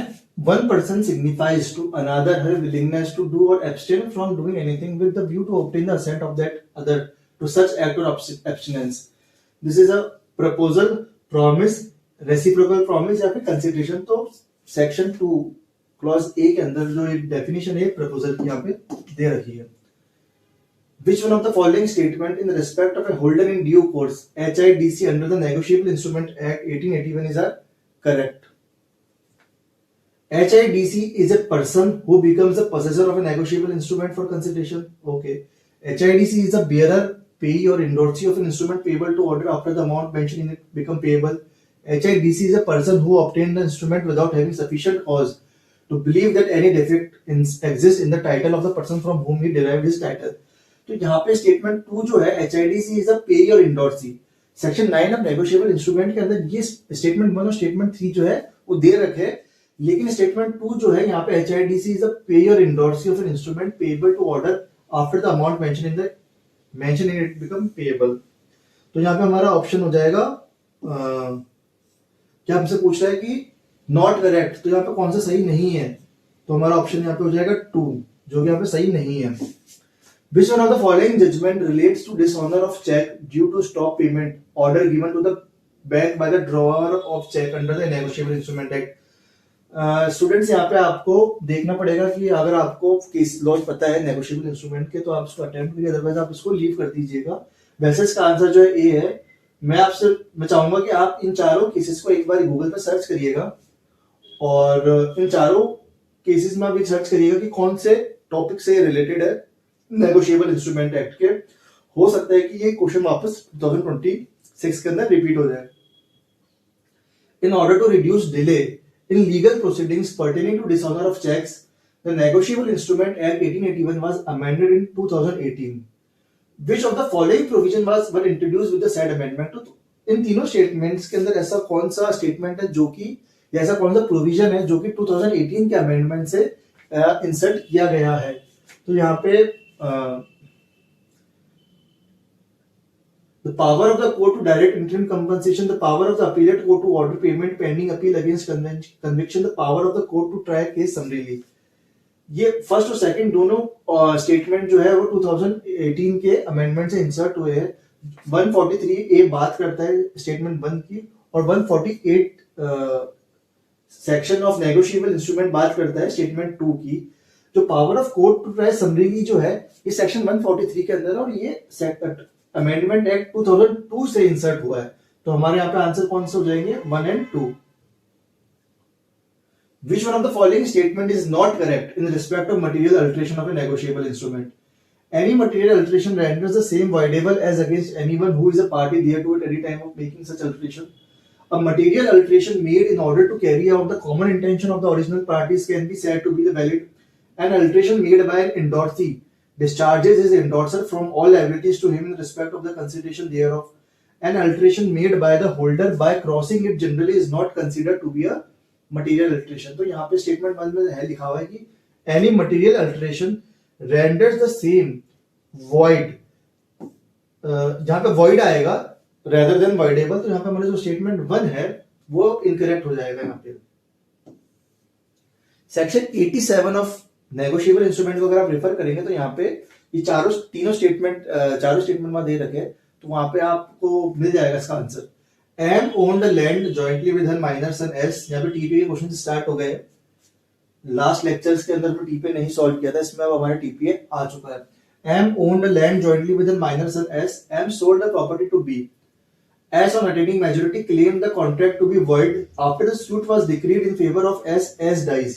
one person signifies to another her willingness to do or abstain from doing anything with the view to obtain the assent of that other to such act or abstinence. This is a proposal, promise, reciprocal promise या फिर consideration. तो section 2 clause A के अंदर जो एक definition है proposal की यहाँ पे दे रखी है. Which one of the following statement in respect of a holder in due course HIDC under the Negotiable Instrument Act 1881 is correct? HIDC is a person who becomes the possessor of a negotiable instrument for consideration. Okay. HIDC is a bearer payee or endorsee of an instrument payable to order after the amount mentioned in it become payable. HIDC is a person who obtained the instrument without having sufficient cause to believe that any defect exists in the title of the person from whom he derived his title. तो यहाँ पे statement 2 जो है HIDC is a payee और endorsee. Section 9 of negotiable instrument के अंदर ये statement 1 और स्टेटमेंट 3 जो है वो दे रखे, लेकिन स्टेटमेंट 2 जो है यहाँ पे HIDC इज अ पेई और endorsee of an instrument payable to order after the amount mention in it become payable. तो यहाँ पे हमारा ऑप्शन हो जाएगा क्या हमसे पूछ रहा है कि नॉट करेक्ट, तो यहाँ पे कौन सा सही नहीं है, तो हमारा ऑप्शन यहाँ पे हो जाएगा 2 जो कि यहाँ पे सही नहीं है. Which one of the following judgment relates to dishonor of check due to stop payment order given to the bank by the drawer of check under the Negotiable Instrument Act? Students यहाँ पे आपको देखना पड़ेगा कि अगर आपको case laws पता है नेगोशिएबल इंस्ट्रूमेंट के तो आप इसको अटेम्प्ट करिए, अदरवाइज आप इसको लीव कर दीजिएगा. वैसे इसका आंसर जो है ए है. मैं चाहूंगा कि आप इन चारों केसेस को एक बार गूगल पर सर्च करिएगा और इन चारों केसेस में भी सर्च करिएगा कि कौन से टॉपिक से रिलेटेड है नेगोशिएबल इंस्ट्रूमेंट एक्ट के. हो सकता है कि ये क्वेश्चन वापस 2026 के अंदर रिपीट हो जाए. In order to reduce delay in legal proceedings pertaining to dishonour of cheques the negotiable instrument act 1881 was amended in 2018. Which of the following provision were introduced with the said amendment? तो इन तीनों statements के अंदर ऐसा कौन सा statement है जो कि या ऐसा कौन सा प्रोविजन है जो कि 2018 के अमेंडमेंट से इंसर्ट किया गया है? तो यहाँ पे the power of the court to direct interim compensation, the power of the appellate court to order payment pending appeal against conviction, the power of the court to try case summarily. ये first और second दोनों statement जो है वो 2018 के amendment से insert हुए हैं. 143A बात करता है स्टेटमेंट 1 की और 148 सेक्शन ऑफ नेगोशिएबल इंस्ट्रूमेंट बात करता है स्टेटमेंट 2 की. जो power of court to try summary जो है ये सेक्शन 143 के अंदर है और ये अमेंडमेंट एक्ट 2002 से इंसर्ट हुआ है. तो हमारे यहाँ पे आंसर कौन से हो जाएंगे 1 and 2. Which one of the following statement is not correct in respect of material alteration of a negotiable instrument? Any material alteration renders the same voidable as against anyone who is a party thereto at any time of making such alteration. A material alteration made in order to carry out the common intention of the original parties can be said to be the valid. An alteration made by an endorsee discharges his endorser from all liabilities to him in respect of the consideration thereof. An alteration made by the holder by crossing it generally is not considered to be a material alteration. तो यहाँ पे statement 1 में है लिखा हुआ है कि any material alteration renders the same void. जहाँ पे void आएगा rather than voidable, तो यहाँ पे हमारे जो स्टेटमेंट 1 है वो इनकरेक्ट हो जाएगा. यहाँ पे सेक्शन 87 ऑफ नेगोशिएबल इंस्ट्रूमेंट को अगर आप रेफर करेंगे तो यहाँ पे ये तीनों स्टेटमेंट में दे रखे, तो वहां पे आपको मिल जाएगा इसका answer. M own the land jointly with her minor son S. यहाँ पे टीपीए के क्वेश्चन स्टार्ट हो गए. लास्ट लेक्चर्स के अंदर टीपीए नहीं सॉल्व किया था, इसमें अब हमारा टीपीए आ चुका है. M own the land jointly with her minor son S. M sold the property to B. S on attaining majority claimed the contract to be void after the suit was decreed in favor of S. S dies.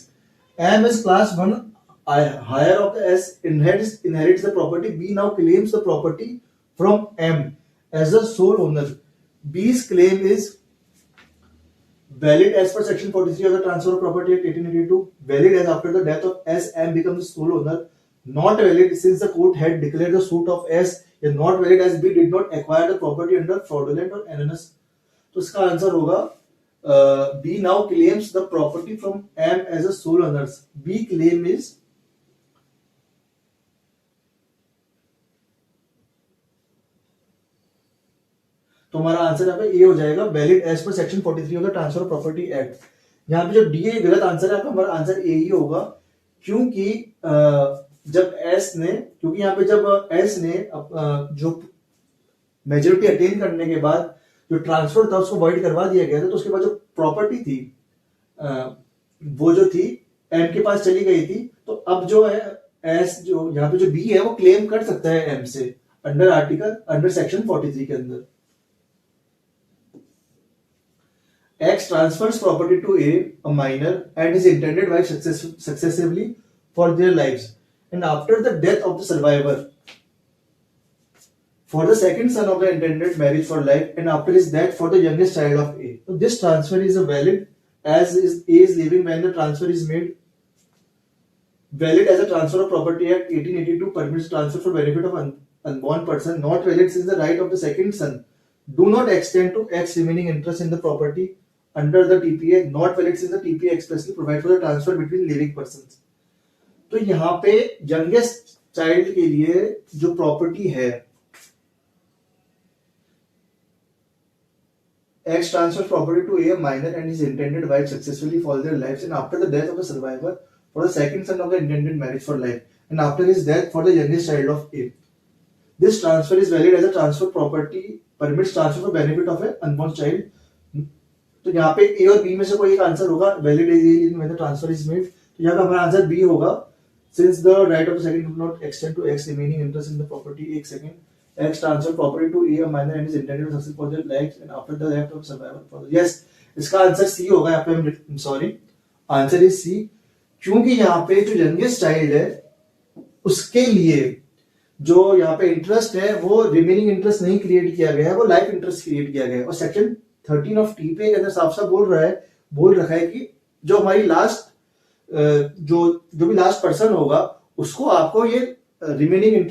M is class 1 higher of the S inherits the property. B now claims the property from M as the sole owner. B's claim is valid as per section 43 of the Transfer of Property Act 1882. Valid as after the death of S, M becomes the sole owner. Not valid since the court had declared the suit of S. Is not valid as B did not acquire the property under fraudulent or erroneous. तो इसका answer होगा B now claims the property from M as a sole owner. B claim is तो हमारा answer यहाँ पे A हो जाएगा valid as per section 43 of the transfer of property act. यहाँ पे जो डी है गलत आंसर है, हमारा आंसर ए ही होगा क्योंकि यहाँ पे जब एस ने जो मेजोरिटी अटेन करने के बाद जो ट्रांसफर था उसको वॉइड करवा दिया गया था, तो उसके बाद जो प्रॉपर्टी थी वो जो थी एम के पास चली गई थी. तो अब जो है एस जो यहाँ पे जो बी है वो क्लेम कर सकता है एम से अंडर सेक्शन 43 के अंदर. X transfers property to a minor and his intended wife successively for their lives, and after the death of the survivor, for the second son of the intended marriage for life and after his death for the youngest child of A. So this transfer is a valid as is A is living when the transfer is made. Valid as a Transfer of Property Act 1882 permits transfer for benefit of unborn person. Not valid since the right of the second son do not extend to X remaining interest in the property under the TPA. Not valid since the TPA expressly provide for the transfer between living persons. तो यहाँ पे youngest child के लिए जो property है X transfers property to a minor and his intended wife successfully follow their lives and after the death of the survivor for the second son of the intended marriage for life and after his death for the youngest child of A. This transfer is valid as a transfer property permits transfer for benefit of an unborn child. तो यहाँ पे A और B में से कोई एक answer होगा valid is when the transfer is made. तो यहाँ पे हमारा आंसर B होगा since the right of the second do not extend to X remaining interest in the property. एक second. X transfer property to A minor and is intended to success for their lives and after the death of survivor. Yes, इसका answer C होगा यहाँ पे हम sorry answer is C क्योंकि यहाँ पे जो यंगेस्ट चाइल्ड है उसके लिए जो यहाँ पे इंटरेस्ट है वो रिमेनिंग इंटरेस्ट नहीं क्रिएट किया गया है, वो लाइफ इंटरेस्ट क्रिएट किया गया है और सेक्शन 13 ऑफ टीपीए के अंदर साफ साफ बोल रखा है कि जो हमारी लास्ट जो भी लास्ट पर्सन होगा उसको आपको ये रिमेनिंग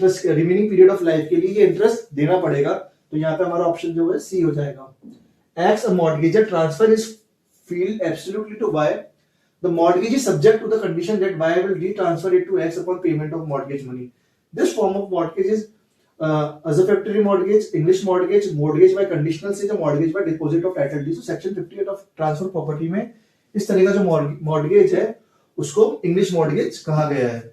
पीरियड ऑफ लाइफ के लिए ये इंटरेस्ट देना पड़ेगा. तो यहाँ पे हमारा ऑप्शन जो है सी हो जाएगा. As a mortgagor transfer is field absolutely to Y. The mortgage is subject to the condition that Y will retransfer it to X upon payment of mortgage money. This form of mortgage is usufructory mortgage, English mortgage, mortgage by conditional से जो mortgage by deposit of title deed. So section 58 of transfer property में इस तरह का जो mortgage है उसको English mortgage कहा गया है.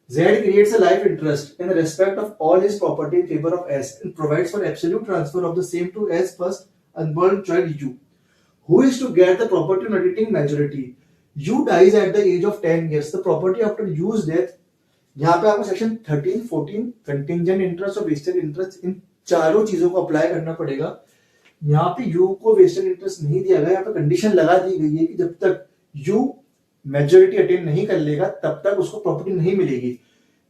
Z creates a life interest in respect of all his property in favor of S and provides for absolute transfer of the same to S first unborn child U, who is to get the property on attaining majority. U dies at the age of 10 years. The property after U's death. यहाँ पे आपको section 13, 14 contingent interest और vested interest in चारों चीजों को apply करना पड़ेगा. यहाँ पे यू को वेस्टेड इंटरेस्ट नहीं दिया गया, यहाँ पे कंडीशन लगा दी गई है कि जब तक यू मेजोरिटी अटेन नहीं कर लेगा तब तक उसको प्रॉपर्टी नहीं मिलेगी.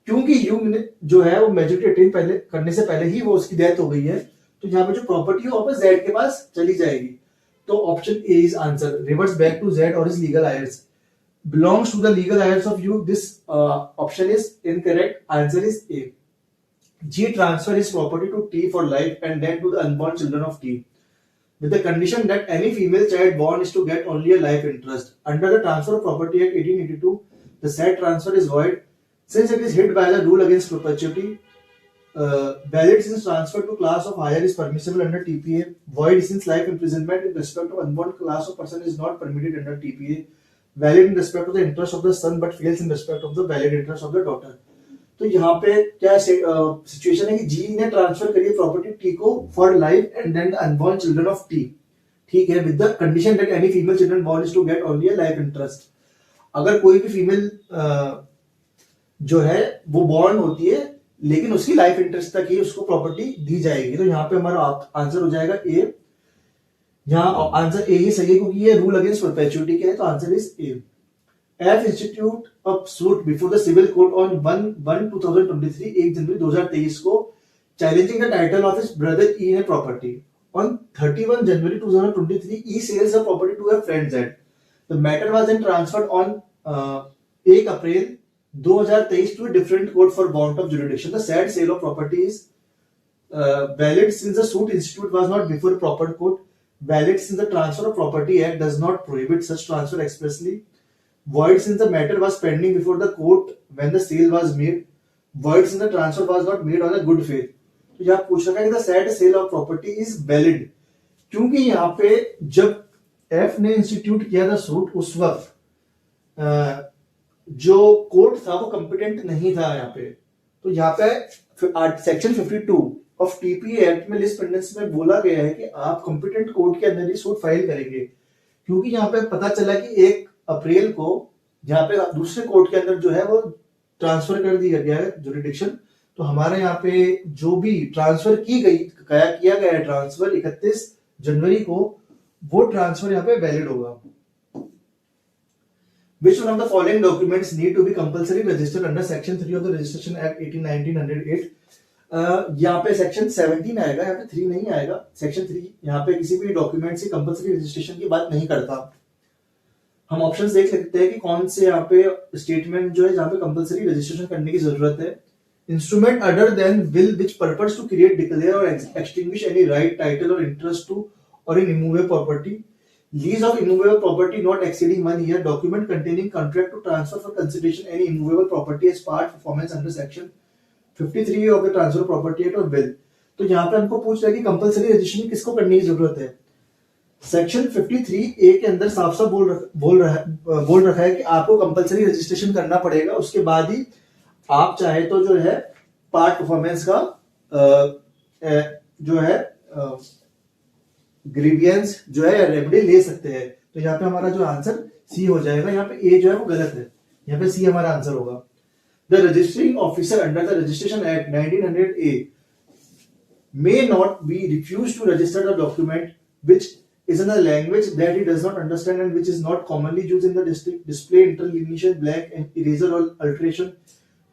क्योंकि यू जो है वो मेजोरिटी अटेन पहले करने से पहले ही वो उसकी डेथ हो गई है, तो यहाँ पे जो प्रॉपर्टी है वापस जेड के पास चली जाएगी. तो option A is answer. Reverts back to Z or his legal heirs. Belongs to the legal heirs of you. This option is incorrect. Answer is A. G transfer his property to T for life and then to the unborn children of T, with the condition that any female child born is to get only a life interest. Under the Transfer of Property Act 1882, the said transfer is void since it is hit by the rule against perpetuity. Valid since transfer to class of higher is permissible under TPA. Void since life imprisonment in respect of unborn class of person is not permitted under TPA. Valid in respect of the interest of the son but fails in respect of the valid interest of the daughter. तो यहाँ पे क्या situation है कि जी ने transfer करी property T को for life and then the unborn children of T. ठीक है, with the condition that any female children born is to get only a life interest. अगर कोई भी फीमेल जो है वो बॉर्न होती है लेकिन उसकी लाइफ इंटरेस्ट तक ही उसको प्रॉपर्टी दी जाएगी. तो यहाँ पे हमारा आंसर हो जाएगा ए. यहाँ आंसर ए ही सही है क्योंकि ये रूल अगेंस्ट परपेचुइटी के है, तो answer is a. F institute a suit before the civil court on 1/1/2023 1 जनवरी 2023 को challenging the title of his brother E in a property. On 31 January 2023 E sells the property to a friend Z. The matter was then transferred on 1 April 2023 to a different court for want of jurisdiction. The said sale of property is valid since the suit institute was not before a proper court. Valid since the Transfer of Property Act does not prohibit such transfer expressly. Void since the matter was pending before the court when the sale was made. Void since the transfer was not made on a good faith. तो यहाँ पूछ रखा है कि the said sale of property is valid क्योंकि यहाँ पे जब F ने इंस्टीट्यूट किया था सूट उस वक्त जो कोर्ट था वो कॉम्पिटेंट नहीं था यहाँ पे. तो यहाँ पे सेक्शन 52 ऑफ टीपीए एक्ट में लिस्ट पेंडेंस में बोला गया है कि आप कॉम्पिटेंट कोर्ट के अंदर ही सूट फाइल करेंगे क्योंकि यहाँ पे पता चला कि 1 अप्रैल को यहाँ पे दूसरे कोर्ट के अंदर जो है वो ट्रांसफर कर दिया गया है जुरिडिक्शन. तो हमारे यहाँ पे जो भी ट्रांसफर किया गया है ट्रांसफर 31 जनवरी को, वो ट्रांसफर यहाँ पे वैलिड होगा. Which one of the following documents need to be compulsory registered under section 3 of the Registration Act 1819 108? यहाँ पे सेक्शन 17 आएगा, यहाँ पे 3 नहीं आएगा। सेक्शन 3 यहाँ पे किसी भी डॉक्यूमेंट से कंपलसरी रजिस्ट्रेशन की बात नहीं करता। हम ऑप्शंस देख सकते हैं कि कौन से यहाँ पे स्टेटमेंट जो है जहाँ पे कंपलसरी रजिस्ट्रेशन करने की जरूरत है। Instrument other than will which purport to create, declare or extinguish any right, title or interest to or in immovable property, lease of immovable property not exceeding 1 year, document containing contract to transfer for consideration any immovable property as part performance under section 53 of the transfer property act or will. तो यहाँ पे हमको पूछ रहा है कि compulsory registration किसको करने की जरूरत है। सेक्शन 53A के अंदर साफ साफ बोल रखा है कि आपको कंपलसरी रजिस्ट्रेशन करना पड़ेगा, उसके बाद ही आप चाहे तो जो है पार्ट परफॉर्मेंस का जो है ग्रीवियंस जो है रेमेडी ले सकते हैं। तो यहाँ पे हमारा जो आंसर सी हो जाएगा, यहाँ पे ए जो है वो गलत है, यहाँ पे सी हमारा आंसर होगा। The registering officer under the registration act 1900A may not be refused to register the document which is in a language that he does not understand and which is not commonly used in the display, interlineation, blank and eraser or alteration.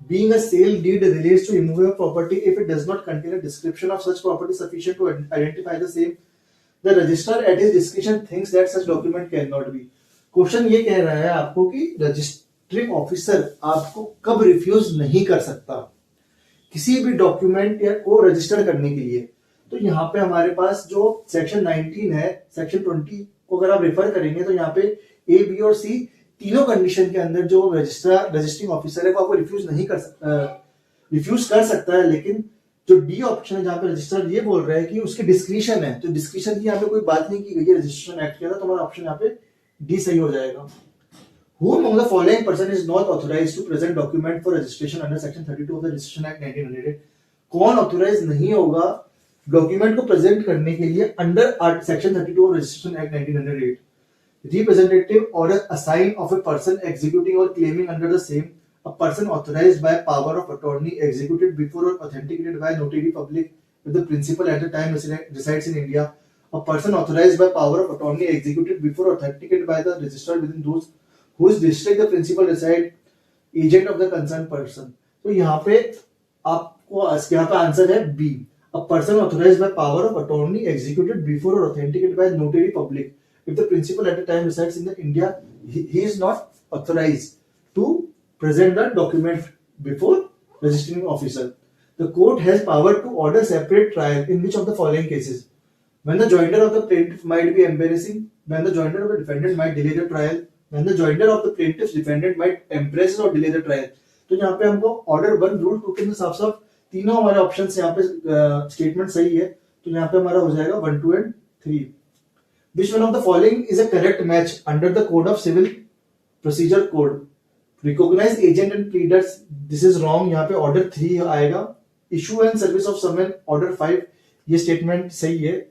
Being a sale deed relates to immovable property if it does not contain a description of such property sufficient to identify the same. The registrar at his discretion thinks that such document cannot be. Question ये कह रहा है आपको कि registering officer आपको कब refuse नहीं कर सकता किसी भी डॉक्यूमेंट या को रजिस्टर करने के लिए। तो यहाँ पे हमारे पास जो सेक्शन 19 है, सेक्शन 20 को अगर आप रेफर करेंगे तो यहाँ पे ए, बी और सी तीनों कंडीशन के अंदर जो रजिस्ट्रिंग ऑफिसर है वो आपको रिफ्यूज कर सकता है, लेकिन जो डी ऑप्शन है जहाँ पे रजिस्ट्रार ये बोल रहा है कि उसकी डिस्क्रिशन है, तो डिस्क्रिशन की यहाँ पे कोई बात नहीं की गई है रजिस्ट्रेशन एक्ट के अंदर, तो हमारा ऑप्शन यहाँ पे डी सही हो जाएगा। Who among the following person is not authorized to present document for registration under section 32 of the Registration Act 1900? कौन ऑथोराइज नहीं होगा डॉक्यूमेंट को प्रेजेंट करने के लिए under section 32 of registration act 1908? Representative or a sign of a person executing or claiming under the same, a person authorized by power of attorney executed before or authenticated by notary public with the principal at the time resides in India, a person authorized by power of attorney executed before or authenticated by the registrar within those whose district the principal reside, agent of the concerned person. तो यहाँ पे आपको यहाँ पे answer है B, a person authorized by power of attorney executed before or authenticated by notary public. If the principal at the time resides in India, he is not authorized to present the document before registering officer. The court has power to order separate trial in which of the following cases? When the joinder of the plaintiff might be embarrassing, when the joinder of the defendant might delay the trial, when the joinder of the plaintiff's defendant might embarrass or delay the trial. तो यहाँ पे हमको order 1 rule 2 के अंदर साफ साफ तीनों हमारे ऑप्शंस यहाँ पे स्टेटमेंट सही है, तो यहाँ पे हमारा हो जाएगा 1, 2 and 3. Which one of the following is a correct match under the Code of Civil Procedure Code? Recognize agent and pleaders, this is wrong, यहाँ पे ऑर्डर 3 आएगा. Issue and service of summons order 5, ये statement सही है.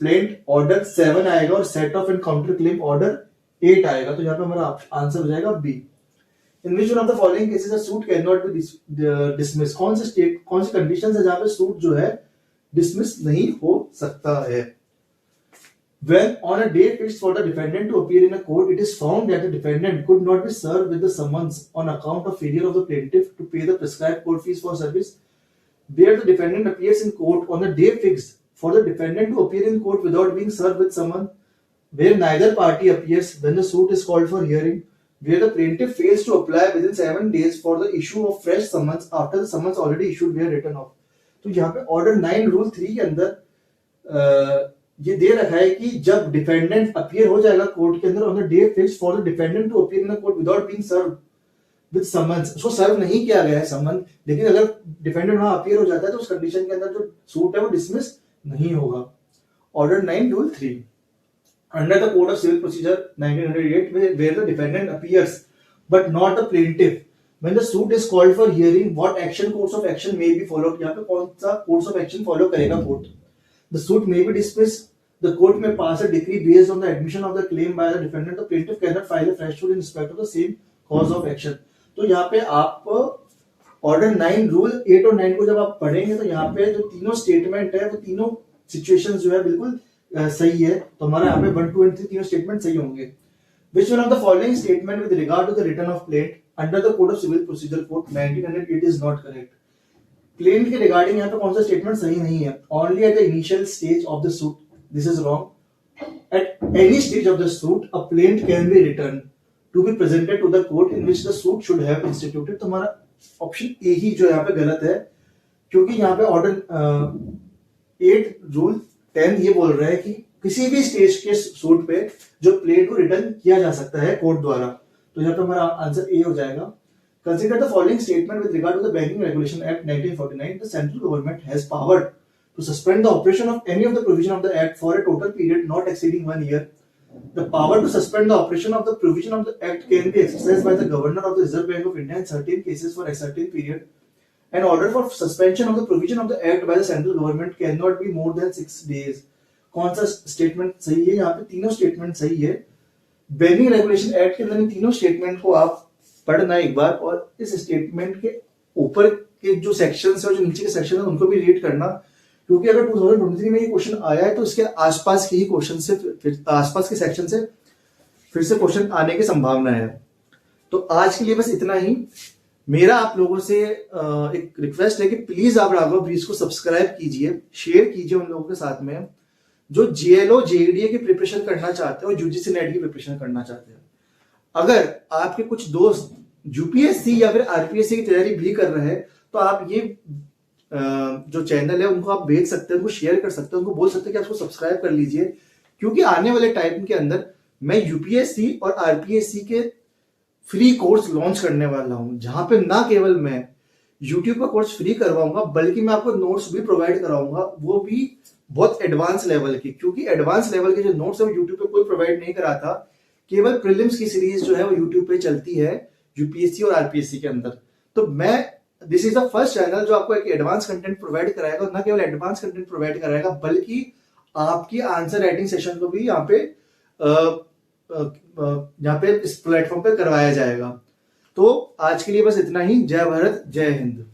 Plaint order 7 आएगा और set of and counter claim order 8 आएगा, तो यहाँ पे हमारा आंसर हो जाएगा B. In which one of the following cases a suit cannot be dismissed? कौन सी कंडीशन है जहाँ पे सूट जो है डिसमिस नहीं हो सकता है? When on a day fixed for the defendant to appear in a court, it is found that the defendant could not be served with the summons on account of failure of the plaintiff to pay the prescribed court fees for service. Where the defendant appears in court on the day fixed for the defendant to appear in court without being served with summons, where neither party appears when the suit is called for hearing, where the plaintiff fails to apply within 7 days for the issue of fresh summons after the summons already issued were written off. तो यहाँ पे order 9 rule 3 के अंदर ये दे रखा है कि जब डिफेंडेंट अपीयर हो जाएगा कोर्ट के अंदर on the day fixed for the defendant to appear in the court without being served with summons, उसको सर्व नहीं किया गया है समन, लेकिन अगर डिफेंडेंट वहां अपीयर हो जाता है तो उस कंडीशन के अंदर जो सूट है वो डिसमिस नहीं होगा. Order 9 rule 3 under the Code of Civil Procedure 1908, where the defendant appears but not the plaintiff, when the suit is called for hearing, what course of action may be followed? यहाँ पे कौन सा course of action follow करेगा court? The suit may be dismissed. The court may pass a decree based on the admission of the claim by the defendant. The plaintiff cannot file a fresh suit in respect of the same cause of action. तो यहाँ पे आप order 9 rule 8 और 9 को जब आप पढ़ेंगे तो यहाँ पे जो तीनों स्टेटमेंट है वो तीनों सिचुएशंस जो है बिल्कुल सही है, तो हमारा यहाँ पे 1, 2 and 3 तीनों स्टेटमेंट सही होंगे. Which one of the following statement with regard to the return of plaint under the Code of Civil Procedure Code 1908 is not correct? Plaint के रिगार्डिंग यहाँ पे कौन सा स्टेटमेंट सही नहीं है? Only at the initial stage of the suit, this is wrong. At any stage of the suit a plaint can be return to be presented to the court in which the suit should have instituted. तो हमारा option A ही जो यहाँ पे गलत है, क्योंकि यहाँ पे ऑर्डर 8 रूल 10 ये बोल रहा है कि किसी भी स्टेज के सूट पे जो प्लेन को रिटर्न किया जा सकता है कोर्ट द्वारा। तो यहाँ पे हमारा आंसर ए हो जाएगा। Consider the following statement with regard to the Banking Regulation Act 1949. The central government has power to suspend the operation of any of the provision of the Act for a total period not exceeding 1 year. The power to suspend the operation of the provision of the Act can be exercised by the Governor of the Reserve Bank of India in certain cases for a certain period. An order for suspension of the provision of the Act by the central government cannot be more than 6 days. कौन सा statement सही है? यहाँ पे तीनों statement सही है। Banking regulation act के अंदर इन तीनों स्टेटमेंट को आप पढ़ना एक बार, और इस स्टेटमेंट के ऊपर के जो सेक्शंस है और जो नीचे के सेक्शन है उनको भी रीड करना, क्योंकि अगर 2023 में ये क्वेश्चन आया है तो इसके आसपास के ही क्वेश्चन से फिर आसपास के सेक्शन से फिर से क्वेश्चन आने की संभावना है। तो आज के लिए बस इतना ही। मेरा आप लोगों से एक रिक्वेस्ट है कि प्लीज आप राघव ब्रीज को सब्सक्राइब कीजिए, शेयर कीजिए उन लोगों के साथ में जो जेएलओ जेईडीए की प्रिपरेशन करना चाहते हैं और यूजीसी नेट की प्रिपरेशन करना चाहते हैं। अगर आपके कुछ दोस्त यूपीएससी या फिर आरपीएससी की तैयारी भी कर रहे हैं तो आप ये जो चैनल है उनको आप भेज सकते हैं, उनको शेयर कर सकते हैं, उनको बोल सकते हैं कि आपको सब्सक्राइब कर लीजिए, क्योंकि आने वाले टाइम के अंदर मैं यूपीएससी और आरपीएससी के फ्री कोर्स लॉन्च करने वाला हूं, जहां पे ना केवल मैं यूट्यूब पर कोर्स फ्री करवाऊंगा बल्कि मैं आपको नोट्स भी प्रोवाइड कराऊंगा, वो भी बहुत एडवांस लेवल की, क्योंकि एडवांस लेवल के जो नोट्स है वो यूट्यूब पे कोई प्रोवाइड नहीं कराता। केवल प्रीलिम्स की सीरीज जो है वो यूट्यूब पे चलती है यूपीएससी और आरपीएससी के अंदर। तो मैं this is the first channel जो आपको एक एडवांस कंटेंट प्रोवाइड कराएगा, और ना केवल एडवांस कंटेंट प्रोवाइड कराएगा बल्कि आपकी आंसर राइटिंग सेशन को भी यहाँ पे इस प्लेटफॉर्म पे करवाया जाएगा। तो आज के लिए बस इतना ही। जय भारत, जय हिंद।